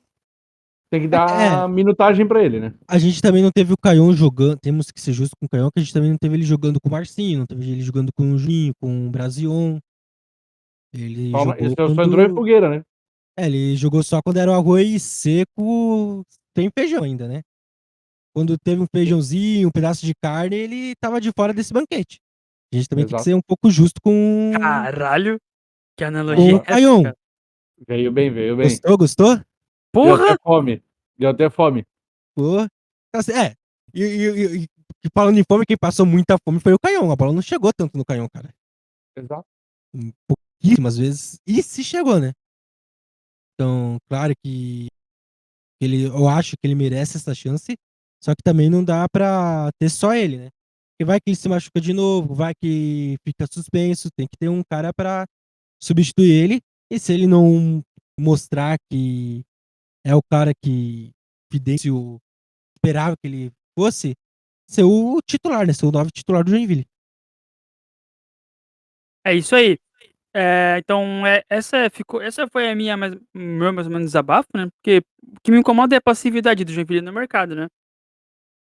tem que É, dar minutagem pra ele, né? a gente também não teve o Caion jogando. Temos que ser justos com o Caion, que a gente também não teve ele jogando com o Marcinho, não teve ele jogando com o Juninho, com o Brasion. Ele Esse jogou só entrou em quando. fogueira, né? Ele jogou só quando era o arroz seco, sem feijão ainda, né? quando teve um feijãozinho, um pedaço de carne, ele tava de fora desse banquete. A gente também tem que Exato. ser um pouco justo com Caralho, que analogia o é essa, Caion. cara? Veio bem, veio bem. Gostou? Deu Porra! até fome. Deu até fome. Pô. E falando em fome, quem passou muita fome foi o Caion. A bola não chegou tanto no Caion, cara. Exato. Pouquíssimas vezes. E se chegou, né? Então, claro que eu acho que ele merece essa chance. Só que também não dá pra ter só ele, né? Porque vai que ele se machuca de novo, vai que fica suspenso. Tem que ter um cara pra substituir ele. E se ele não mostrar que é o cara que Fidêncio esperava que ele fosse, ser o titular, né? Ser o novo titular do Joinville. É isso aí. Então, essa foi a meu mais ou menos desabafo, né? Porque o que me incomoda é a passividade do Joinville no mercado, né?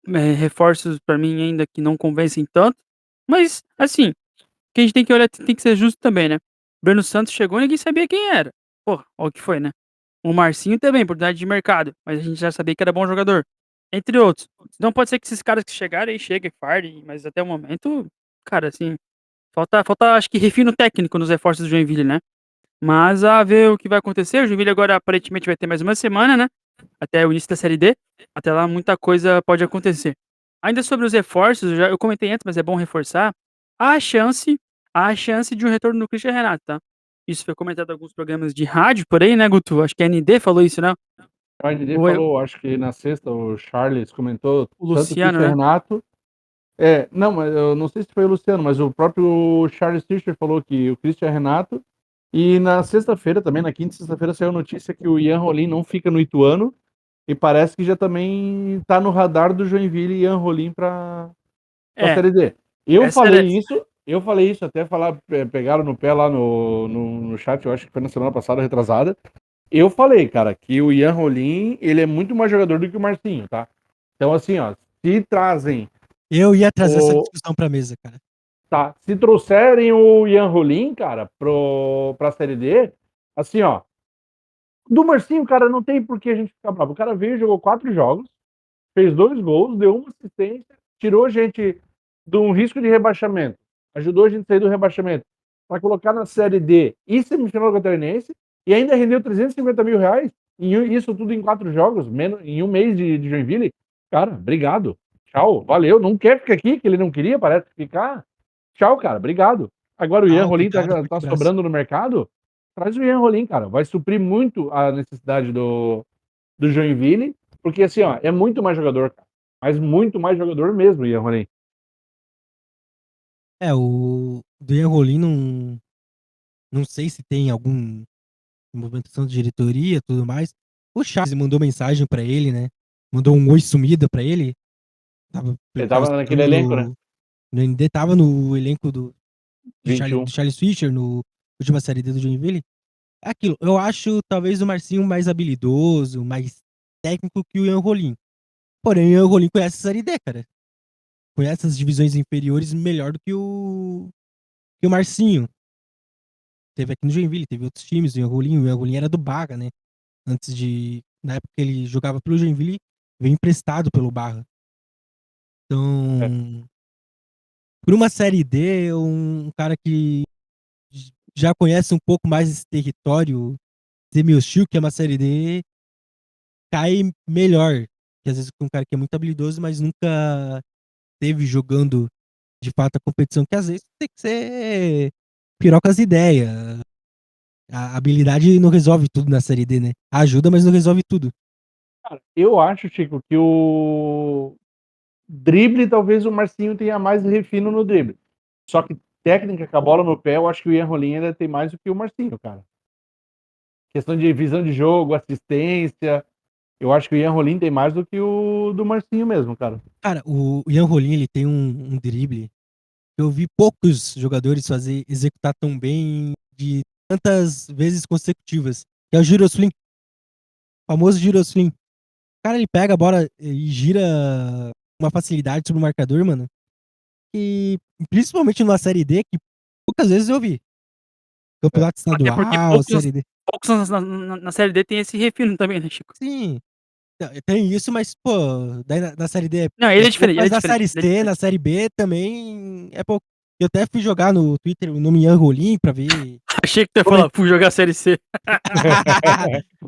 Reforços pra mim ainda que não convencem tanto. Mas, assim, o que a gente tem que olhar tem que ser justo também, né? Breno Santos chegou e ninguém sabia quem era. Pô, olha o que foi, né? O Marcinho também, oportunidade de mercado, mas a gente já sabia que era bom jogador. Entre outros. Então pode ser que esses caras que chegarem aí cheguem, fardem, mas até o momento, cara, assim, falta acho que refino técnico nos reforços do Joinville, né? Mas a ver o que vai acontecer. O Joinville agora aparentemente vai ter mais uma semana, né? Até o início da Série D. Até lá muita coisa pode acontecer. Ainda sobre os reforços, eu comentei antes, mas é bom reforçar. Há a chance, há a chance de um retorno do Christian Renato, tá? Isso foi comentado em alguns programas de rádio por aí, né, Guto? Acho que a ND falou isso, né? A ND O, falou, acho que na sexta, o Charles comentou, o tanto o Luciano, Christian né? Renato. Não, mas eu não sei se foi o Luciano, mas o próprio Charles Fischer falou que o Christian Renato. E na sexta-feira, também, na quinta e sexta-feira, saiu notícia que o Ian Rolim não fica no Ituano. E parece que já também tá no radar do Joinville e Ian Rolim pra É, Série D. essa era. Eu falei isso, até pegaram no pé lá no chat, eu acho que foi na semana passada, retrasada. Eu falei, cara, que o Ian Rolim, ele é muito mais jogador do que o Marcinho, tá? Então, assim, ó, se trazem Eu ia trazer essa o. discussão pra mesa, cara. Tá, se trouxerem o Ian Rolim, cara, pra Série D, assim, ó. Do Marcinho, cara, não tem por que a gente ficar bravo. O cara veio, jogou 4 jogos, fez 2 gols, deu uma assistência, tirou a gente de um risco de rebaixamento, ajudou a gente a sair do rebaixamento, para colocar na Série D e semifinal catarinense, e ainda rendeu 350 mil reais, e isso tudo em 4 jogos, em um mês de Joinville. Cara, obrigado. Tchau, valeu. Não quer ficar aqui, que ele não queria, parece ficar. Tchau, cara, obrigado. Agora o Ian Rolim Obrigado, tá forte abraço. sobrando no mercado, traz o Ian Rolim, cara. Vai suprir muito a necessidade do Joinville, porque assim, ó, é muito mais jogador, cara. Mas muito mais jogador mesmo, Ian Rolim. O do Ian Rolim não sei se tem alguma movimentação de diretoria e tudo mais. O Charles mandou mensagem pra ele, né? Mandou um oi sumida pra ele. Ele Tava tava naquele estudando elenco, né? no ND, tava no elenco do 21. Charles Fischer, no última série D do Joinville. É aquilo, eu acho talvez o Marcinho mais habilidoso, mais técnico que o Ian Rolim. Porém, o Ian Rolim conhece a série D, cara. Conhece as divisões inferiores melhor do que o Marcinho. Teve aqui no Joinville, teve outros times, o Ian Rolim era do Barra, né? Na época que ele jogava pelo Joinville, veio emprestado pelo Barra. É. Então, por uma série D, um cara que já conhece um pouco mais esse território semi-hostil, que é uma série D, cai melhor. Que às vezes um cara que é muito habilidoso, mas nunca teve jogando de fato a competição, que às vezes tem que ser piroca as ideias. A habilidade não resolve tudo na série D, né? Ajuda, mas não resolve tudo. Cara, eu acho, Chico, que o drible, talvez o Marcinho tenha mais refino no drible. Só que técnica com a bola no pé, eu acho que o Ian Rolim ainda tem mais do que o Marcinho, cara. Questão de visão de jogo, assistência. Eu acho que o Ian Rolim tem mais do que o do Marcinho mesmo, cara. Cara, o Ian Rolim, ele tem um drible que eu vi poucos jogadores executar tão bem de tantas vezes consecutivas. Que é o Girosflim, o famoso Girosflim. Cara, ele pega a bola e gira uma facilidade sobre o marcador, mano. E principalmente numa série D, que poucas vezes eu vi. Campeonato Até porque estadual, série D. poucos na Série D tem esse refino também, né, Chico? Sim. Não, tem isso, mas, pô, daí na Série D Não, é ele é pouco, diferente, ele é mas na diferente, Série ele é C, na diferente. Série B também é pouco. Eu até fui jogar no Twitter o nome Ian Rolim pra ver. Achei que tu ia Como é- falar, fui jogar Série C.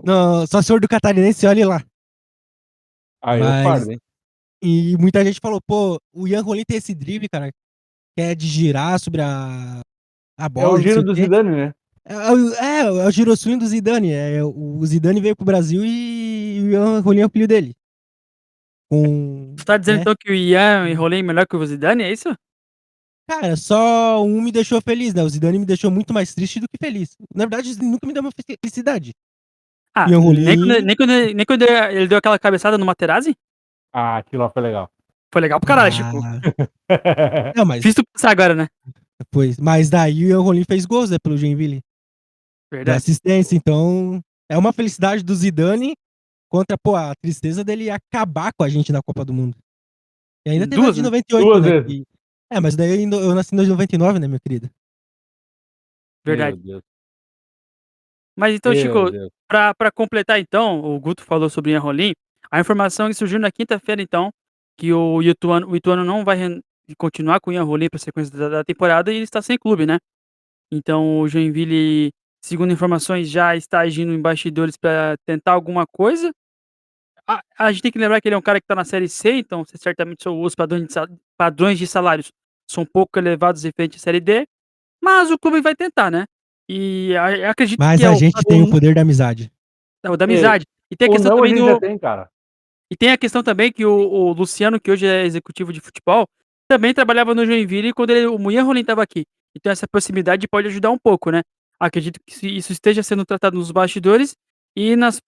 No só senhor do Catarinense, olhe lá. Aí eu Mas, fardo, hein? e muita gente falou, pô, o Ian Rolim tem esse drible, cara, que é de girar sobre a É o bola, não sei giro o do quê. Zidane, né? É o giroswing do Zidane. O Zidane veio pro Brasil e o Ian Rolim é o filho dele. Com, Tu tá dizendo né? então que o Ian enrolei melhor que o Zidane, é isso? Cara, só um me deixou feliz, né? O Zidane me deixou muito mais triste do que feliz. Na verdade, o Zidane nunca me deu uma felicidade. Ah, Ian nem quando, Rolim. nem quando, nem quando ele deu aquela cabeçada no Materazzi? Ah, aquilo lá foi legal. Foi legal pro caralho, Chico. Ah, não, mas Fiz tu pensar agora, né? depois. Mas daí o Ian Rolim fez gols, né, pelo Joinville. Deu Verdade. assistência, então é uma felicidade do Zidane contra, pô, a tristeza dele acabar com a gente na Copa do Mundo. E ainda teve a Duas, de né? 98, Duas né? vezes. Mas daí eu nasci em 99, né, meu querido? Meu Verdade. Deus. Mas então, Meu Chico, Deus. pra completar então, o Guto falou sobre Ian Rolim, a informação que surgiu na quinta-feira, então, que o Ituano não vai continuar com o Ian Rolim pra sequência da temporada e ele está sem clube, né? Então o Joinville, segundo informações, já está agindo em bastidores para tentar alguma coisa. A gente tem que lembrar que ele é um cara que está na Série C, então certamente os padrões de salários são um pouco elevados referente à Série D, mas o clube vai tentar, né? E eu acredito que Mas é a o gente tem o poder da amizade. da E, amizade. E tem a o questão não a também gente já do tem, cara. e tem a questão também que o Luciano, que hoje é executivo de futebol, também trabalhava no Joinville quando o Munhan Rolim estava aqui. Então essa proximidade pode ajudar um pouco, né? Acredito que isso esteja sendo tratado nos bastidores e nos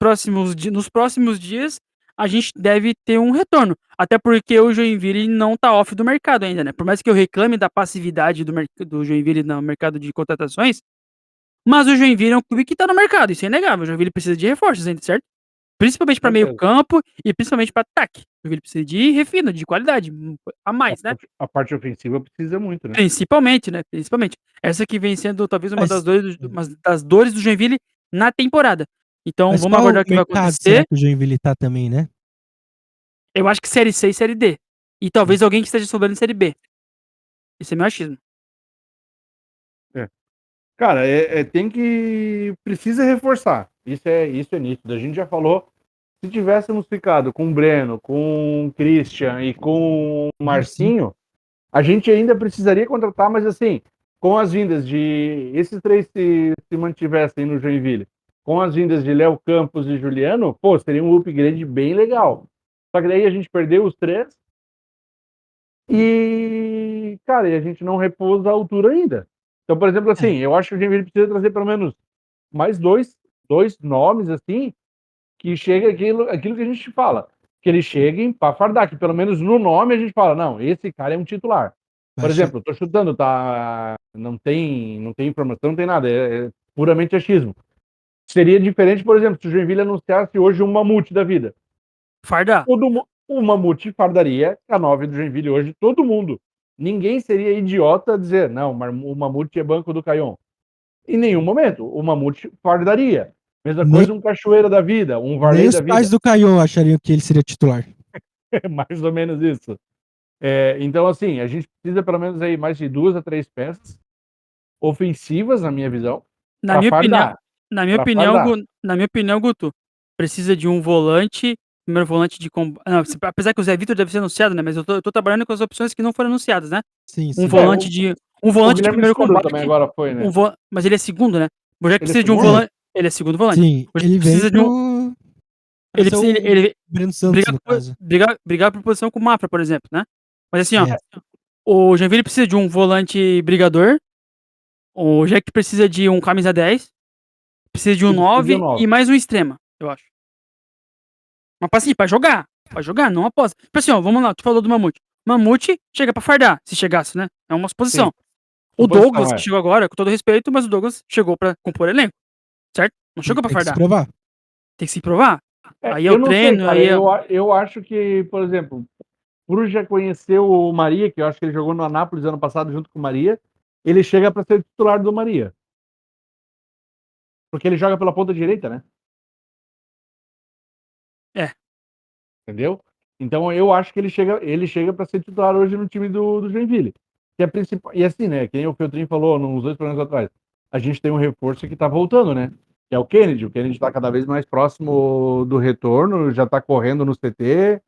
próximos dias a gente deve ter um retorno. Até porque o Joinville não está off do mercado ainda, né? Por mais que eu reclame da passividade do Joinville no mercado de contratações, mas o Joinville é um clube que está no mercado, isso é inegável. O Joinville precisa de reforços ainda, certo? Principalmente para meio Certeza. campo e principalmente para ataque. Ele precisa de refino, de qualidade a mais, né? A parte ofensiva precisa muito, né? Principalmente, né? Principalmente. Essa que vem sendo talvez Mas, uma das dores do Joinville na temporada. Então mas vamos qual aguardar o que vai mercado será acontecer. que o Joinville tá também, né? Eu acho que Série C e Série D. E talvez alguém que esteja sobrando em Série B. Esse é meu achismo. É. Cara, tem que. Precisa reforçar. Isso é nítido. A gente já falou. Se tivéssemos ficado com o Breno, com o Christian e com o Sim. Marcinho, a gente ainda precisaria contratar, mas assim, com as vindas de. Esses três se mantivessem no Joinville, com as vindas de Léo Campos e Juliano, pô, seria um upgrade bem legal. Só que daí a gente perdeu os três e, cara, e a gente não repôs a altura ainda. Então, por exemplo, assim, É, eu acho que o Joinville precisa trazer pelo menos mais dois nomes, assim, que chegue aquilo que a gente fala. Que eles cheguem para fardar, que pelo menos no nome a gente fala, não, esse cara é um titular. Por mas exemplo, eu tô chutando, tá? Não tem informação, não tem nada, é puramente achismo. Seria diferente, por exemplo, se o Joinville anunciasse hoje um Mamute da vida. Fardar. O Mamute fardaria a 9 do Joinville hoje, todo mundo. Ninguém seria idiota a dizer, não, o Mamute é banco do Caion. Em nenhum momento. O Mamute fardaria. Mesma nem, coisa um Cachoeira da vida, um nem Varley os da pais vida. do Caion achariam que ele seria titular. É mais ou menos isso. Então, assim, a gente precisa pelo menos aí mais de 2 a 3 peças ofensivas, na minha visão, Na para minha opinião, fardar. na minha Para opinião, fardar. Na minha opinião, Guto, precisa de um volante, primeiro volante de não, apesar que o Zé Vitor deve ser anunciado, né? Mas eu tô trabalhando com as opções que não foram anunciadas, né? Sim, Um sim. volante de um O volante de Guilherme primeiro Scadu também combate, agora foi, né? mas ele é segundo, né? O Jack Ele é precisa de um segundo? É, volante, ele é segundo volante. sim. O Jack Ele vem precisa de um, pra ele ser precisa o ele Breno Santos, no caso. brigar por posição com o Mafra, por exemplo, né? Mas assim, ó, É, o Joinville precisa de um volante brigador, o Jack precisa de um camisa 10, precisa de um E precisa de um 9 e 9. mais um extrema, eu acho. Mas assim, pra jogar. Pra jogar, não aposta. Tipo assim, ó, vamos lá, tu falou do Mamute. Mamute chega pra fardar, se chegasse, né? É uma Sim. suposição. O Suposição, Douglas, que é. chegou agora, com todo respeito, mas o Douglas chegou pra compor elenco, certo? Não chegou pra tem que se fardar. provar. Tem que se provar. Aí é o Eu não sei, treino, cara. aí é. Eu acho que, por exemplo, por já conhecer o Maria, que eu acho que ele jogou no Anápolis ano passado junto com o Maria, ele chega para ser titular do Maria. Porque ele joga pela ponta direita, né? É. entendeu? Então eu acho que ele chega para ser titular hoje no time do Joinville. Que é principal, e assim, né, quem o Feltrin falou nos 2 programas atrás, a gente tem um reforço que tá voltando, né, que é o Kennedy tá cada vez mais próximo do retorno, já tá correndo no CT,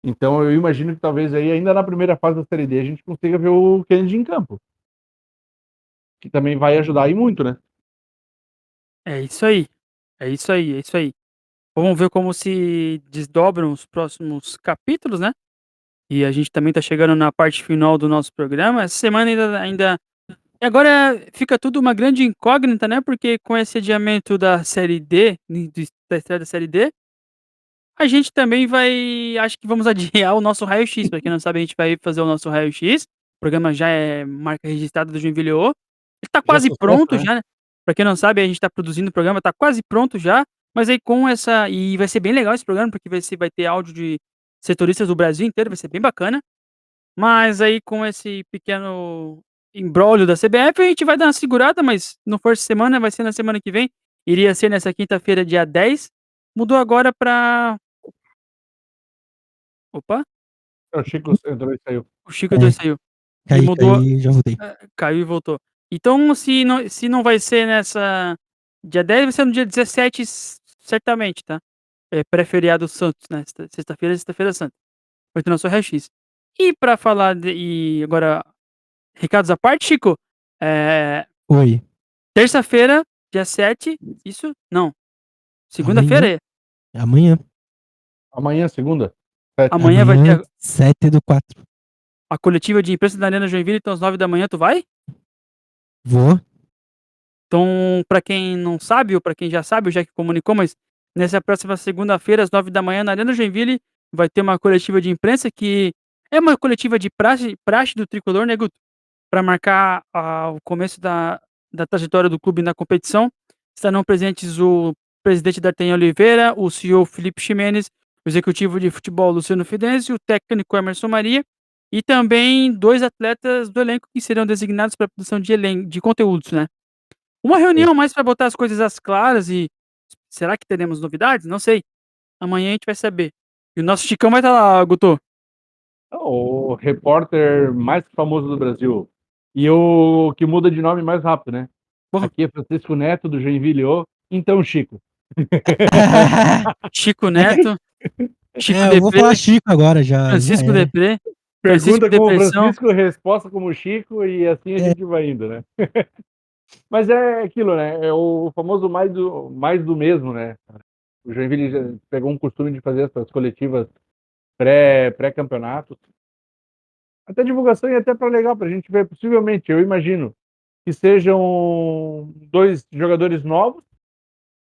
então eu imagino que talvez aí ainda na primeira fase da Série D a gente consiga ver o Kennedy em campo. Que também vai ajudar aí muito, né? É isso aí. É isso aí, é isso aí. Vamos ver como se desdobram os próximos capítulos, né? E a gente também tá chegando na parte final do nosso programa. Essa semana ainda e agora fica tudo uma grande incógnita, né? Porque com esse adiamento da série D, da estreia da série D, a gente também vai. Acho que vamos adiar o nosso raio-x. Pra quem não sabe, a gente vai fazer o nosso raio-x. O programa já é marca registrada do Joinville O. Ele tá Já é quase sucesso, pronto né? já, né? Pra quem não sabe, a gente tá produzindo o programa, tá quase pronto já. Mas aí com essa. E vai ser bem legal esse programa, porque vai ter áudio de setoristas do Brasil inteiro, vai ser bem bacana. Mas aí com esse pequeno imbróglio da CBF, a gente vai dar uma segurada, mas não for essa semana, vai ser na semana que vem. Iria ser nessa quinta-feira, dia 10. Mudou agora pra. Opa, O Chico entrou e saiu. o Chico É, entrou e saiu. E mudou, já voltei. caiu e voltou. Então, se não vai ser nessa dia 10, vai ser no dia 17, certamente, tá? É pré-feriado Santos, né? Sexta-feira santa. Vai ter nosso raio-x. E pra falar e agora, recados à parte, Chico, é, Oi. terça-feira, dia 7, isso? Não, Amanhã? segunda-feira é. Amanhã. Amanhã, segunda, 7. Amanhã vai Amanhã, ter 7/4. a coletiva de imprensa da Arena Joinville, então às 9 da manhã, tu vai? Vou. Então, pra quem não sabe, ou pra quem já sabe, ou já que comunicou, mas nessa próxima segunda-feira, às 9 da manhã, na Arena Joinville, vai ter uma coletiva de imprensa que é uma coletiva de praxe do Tricolor, né, Guto? Para marcar o começo da trajetória do clube na competição. Estarão presentes o presidente D'Artagnan Oliveira, o CEO Felipe Ximenes, o executivo de futebol Luciano Fidense, o técnico Emerson Maria e também 2 atletas do elenco que serão designados para a produção de conteúdos, né. Uma reunião mais para botar as coisas às claras e será que teremos novidades? Não sei. Amanhã a gente vai saber. E o nosso Chicão vai estar lá, Guto. O repórter mais famoso do Brasil. E o que muda de nome mais rápido, né? Porra, Aqui é Francisco Neto, do Joinville. Então, Chico. Chico Neto, Chico Eu vou falar Depré, Chico agora, já Francisco era. Depré, Francisco Pergunta como Depressão. Francisco, resposta como Chico, e assim a É, gente vai indo, né? Mas é aquilo, né? É o famoso mais do mesmo, né? O Joinville já pegou um costume de fazer essas coletivas pré-campeonato. Até divulgação e até para legal, para a gente ver, possivelmente, eu imagino, que sejam 2 jogadores novos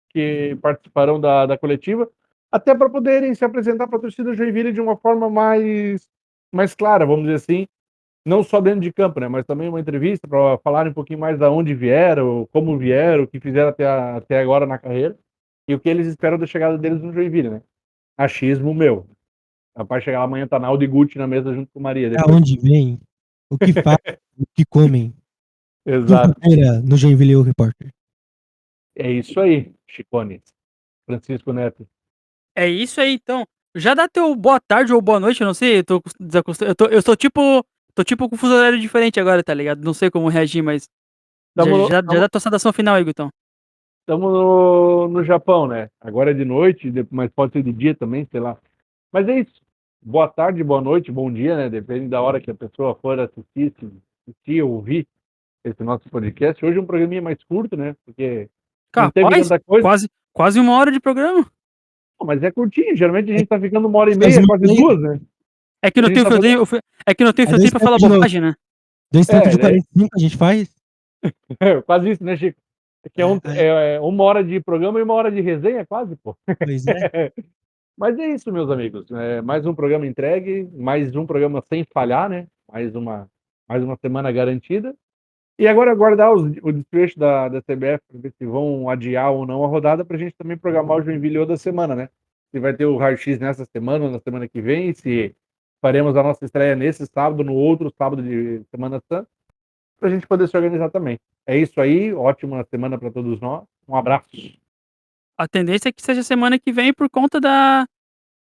que participarão da coletiva, até para poderem se apresentar para a torcida do Joinville de uma forma mais clara, vamos dizer assim, não só dentro de campo, né, mas também uma entrevista para falarem um pouquinho mais da onde vieram, como vieram, o que fizeram até agora na carreira e o que eles esperam da chegada deles no Joinville, né. Achismo meu. Rapaz, chegar lá amanhã tá Naldo e Guti na mesa junto com Maria da depois. onde vem, o que faz, o que comem. Exato. Quinta-feira, no Joinville, o repórter. É isso aí, Chicone. Francisco Neto. É isso aí, então. Já dá teu boa tarde ou boa noite, eu não sei, eu tô desacostumado. Eu tô tipo com fuso horário diferente agora, tá ligado? Não sei como reagir, mas já dá tua saudação final aí, Gutão. Estamos no Japão, né? Agora é de noite, mas pode ser de dia também, sei lá. Mas é isso. Boa tarde, boa noite, bom dia, né? Depende da hora que a pessoa for assistir, ouvir esse nosso podcast. Hoje é um programinha mais curto, né? Porque não teve Capaz, tanta coisa. quase 1 hora de programa. Mas é curtinho. Geralmente a É gente tá ficando 1 hora e meia, quase uma quase meia. 2, né? É que A não gente tem o tá fazendo. filtrinho, é que não tem o É dois filtrinho pra falar tempos de novo. bobagem, né? 2 tempos de Daí, 45 a gente faz. quase isso, né, Chico? É que é 1 hora de programa e 1 hora de resenha, quase, pô. Pois é. Mas é isso, meus amigos. Mais um programa entregue, mais um programa sem falhar, né? Mais uma semana garantida. E agora aguardar o desfecho da CBF para ver se vão adiar ou não a rodada para a gente também programar o Joinville da semana, né? Se vai ter o raio-x nessa semana ou na semana que vem, se faremos a nossa estreia nesse sábado, no outro sábado de Semana Santa, para a gente poder se organizar também. É isso aí, ótima semana para todos nós. Um abraço. A tendência é que seja semana que vem por conta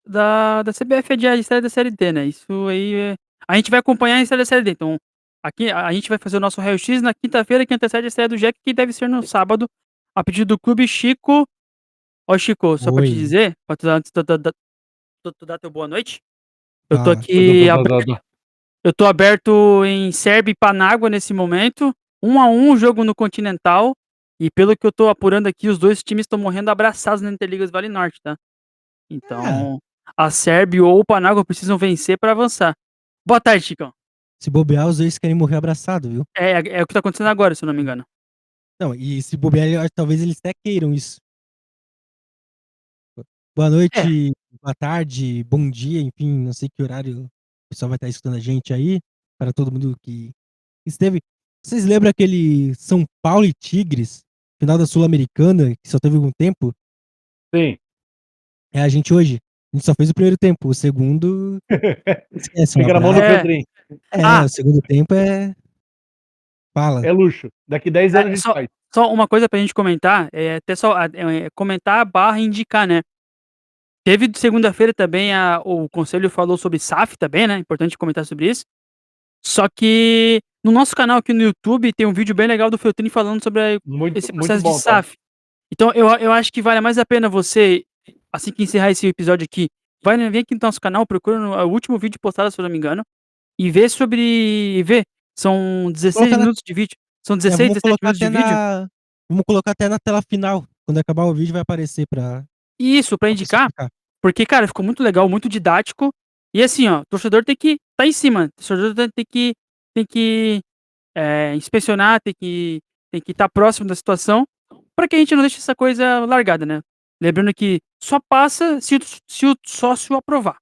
da CBF adiar a estreia da Série D, né, isso aí a gente vai acompanhar a estreia da Série D, então, aqui a gente vai fazer o nosso raio-x na quinta-feira que antecede a estreia do Jack, que deve ser no sábado, a pedido do clube. Chico, ó Chico, só pra te Oi. dizer, pra tu dar antes tu dar teu boa noite, eu tô Fala. aqui eu tô aberto em Sérvia e Panágua nesse momento, 1-1 o jogo no Continental, e pelo que eu tô apurando aqui, os 2 times estão morrendo abraçados na Interligas Vale Norte, tá. É, Então, a Sérvia ou o Panágua precisam vencer pra avançar. Boa tarde, Chicão. se bobear, os dois querem morrer abraçado, viu? É o que tá acontecendo agora, se eu não me engano. Não, e se bobear, talvez eles até queiram isso. Boa É, noite, boa tarde, bom dia, enfim, não sei que horário o pessoal vai estar escutando a gente aí, para todo mundo que esteve. Vocês lembram aquele São Paulo e Tigres, final da Sul-Americana, que só teve algum tempo? Sim. É a gente hoje. A gente só fez o primeiro tempo, o segundo, esquece, um Fica na mão do abraço. é. Pedrinho. É, Ah, o segundo tempo é. Fala. É luxo. Daqui 10 anos a gente só faz. só uma coisa pra gente comentar, até só, comentar barra indicar, né. Teve de segunda-feira também o conselho falou sobre SAF também, né, importante comentar sobre isso. Só que no nosso canal aqui no YouTube tem um vídeo bem legal do Feltrin falando sobre Muito, esse muito processo de bom, tá? SAF. Então eu acho que vale mais a pena você, assim que encerrar esse episódio aqui, vem aqui no nosso canal, procura o último vídeo postado, se eu não me engano, e vê, são 16 Colocar na, minutos de vídeo. São 16, vamos 17 colocar minutos de até vídeo. na. Vamos colocar até na tela final. Quando acabar o vídeo, vai aparecer E isso, pra pra pessoa indicar, clicar. porque, cara, ficou muito legal, muito didático. E assim, ó, o torcedor tem que tá em cima, o torcedor tem que inspecionar, tem que estar próximo da situação, para que a gente não deixe essa coisa largada, né. Lembrando que só passa se o sócio aprovar.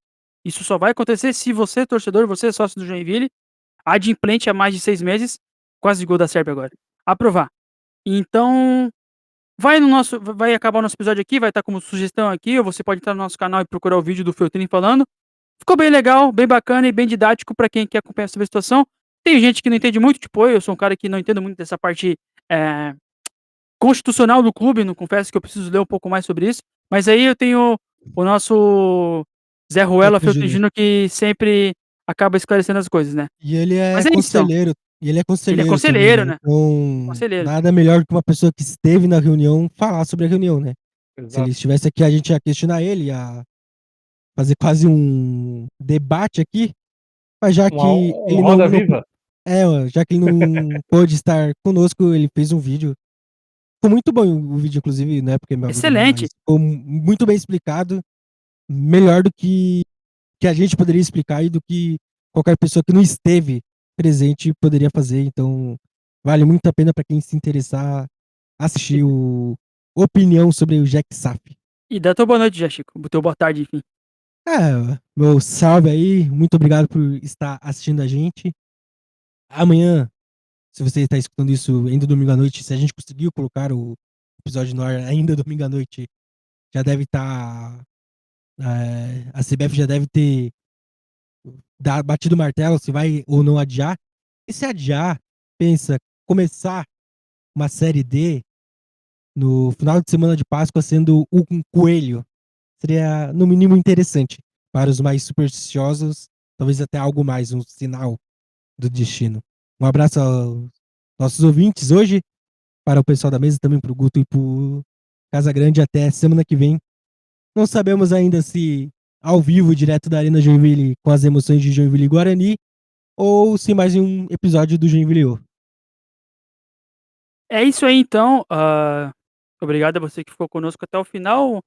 Isso só vai acontecer se você, torcedor, você, sócio do Joinville, adimplente há mais de 6 meses, quase gol da Sérvia agora, aprovar. Então, vai acabar o nosso episódio aqui, vai estar como sugestão aqui, ou você pode entrar no nosso canal e procurar o vídeo do Feltrin falando. Ficou bem legal, bem bacana e bem didático para quem quer acompanhar sobre a situação. Tem gente que não entende muito, tipo eu sou um cara que não entendo muito dessa parte, eh, constitucional do clube, não, confesso que eu preciso ler um pouco mais sobre isso, mas aí eu tenho o nosso Zé Ruela Feltrin Feltrin Júnior. Júnior que sempre acaba esclarecendo as coisas, né. E ele é Mas é isso então, conselheiro. E ele é ele é conselheiro também, conselheiro, né? né, Então, conselheiro. nada melhor que uma pessoa que esteve na reunião falar sobre a reunião, né? Se ele Exato. estivesse aqui, a gente ia questionar ele, ia fazer quase um debate aqui. Mas já que Um ele Roda Viva? já que ele não pôde estar conosco, ele fez um vídeo. Ficou muito bom o vídeo, inclusive, não é porque é meu amigo não, mas Excelente. ficou muito bem explicado. Melhor do que a gente poderia explicar e do que qualquer pessoa que não esteve presente poderia fazer. Então, vale muito a pena para quem se interessar assistir o opinião sobre o Jack Saf. E dá tua boa noite já, Chico, o teu boa tarde, enfim. Meu salve aí, muito obrigado por estar assistindo a gente. Amanhã, se você está escutando isso ainda domingo à noite, se a gente conseguiu colocar o episódio no ar ainda domingo à noite, já deve estar. A CBF já deve ter batido o martelo se vai ou não adiar. E se adiar, pensa, começar uma série D no final de semana de Páscoa sendo um coelho. Seria, no mínimo, interessante. Para os mais supersticiosos, talvez até algo mais, um sinal do destino. Um abraço aos nossos ouvintes hoje, para o pessoal da mesa, também para o Guto e para o Casa Grande. Até semana que vem. Não sabemos ainda se ao vivo, direto da Arena Joinville, com as emoções de Joinville e Guarani, ou se mais um episódio do Joinville O. É isso aí então, obrigado a você que ficou conosco até o final.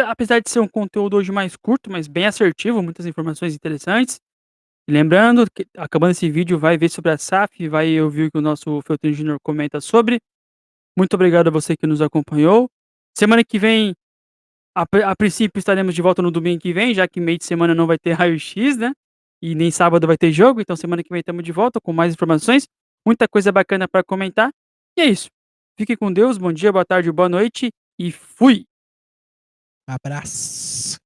Apesar de ser um conteúdo hoje mais curto, mas bem assertivo, muitas informações interessantes. E lembrando que acabando esse vídeo vai ver sobre a SAF, vai ouvir o que o nosso Feltrin Júnior comenta sobre. Muito obrigado a você que nos acompanhou. Semana que vem, a princípio estaremos de volta no domingo que vem, já que meio de semana não vai ter raio-x, né, e nem sábado vai ter jogo, então semana que vem estamos de volta com mais informações, muita coisa bacana para comentar. E é isso. Fique com Deus, bom dia, boa tarde, boa noite e fui! Abraço!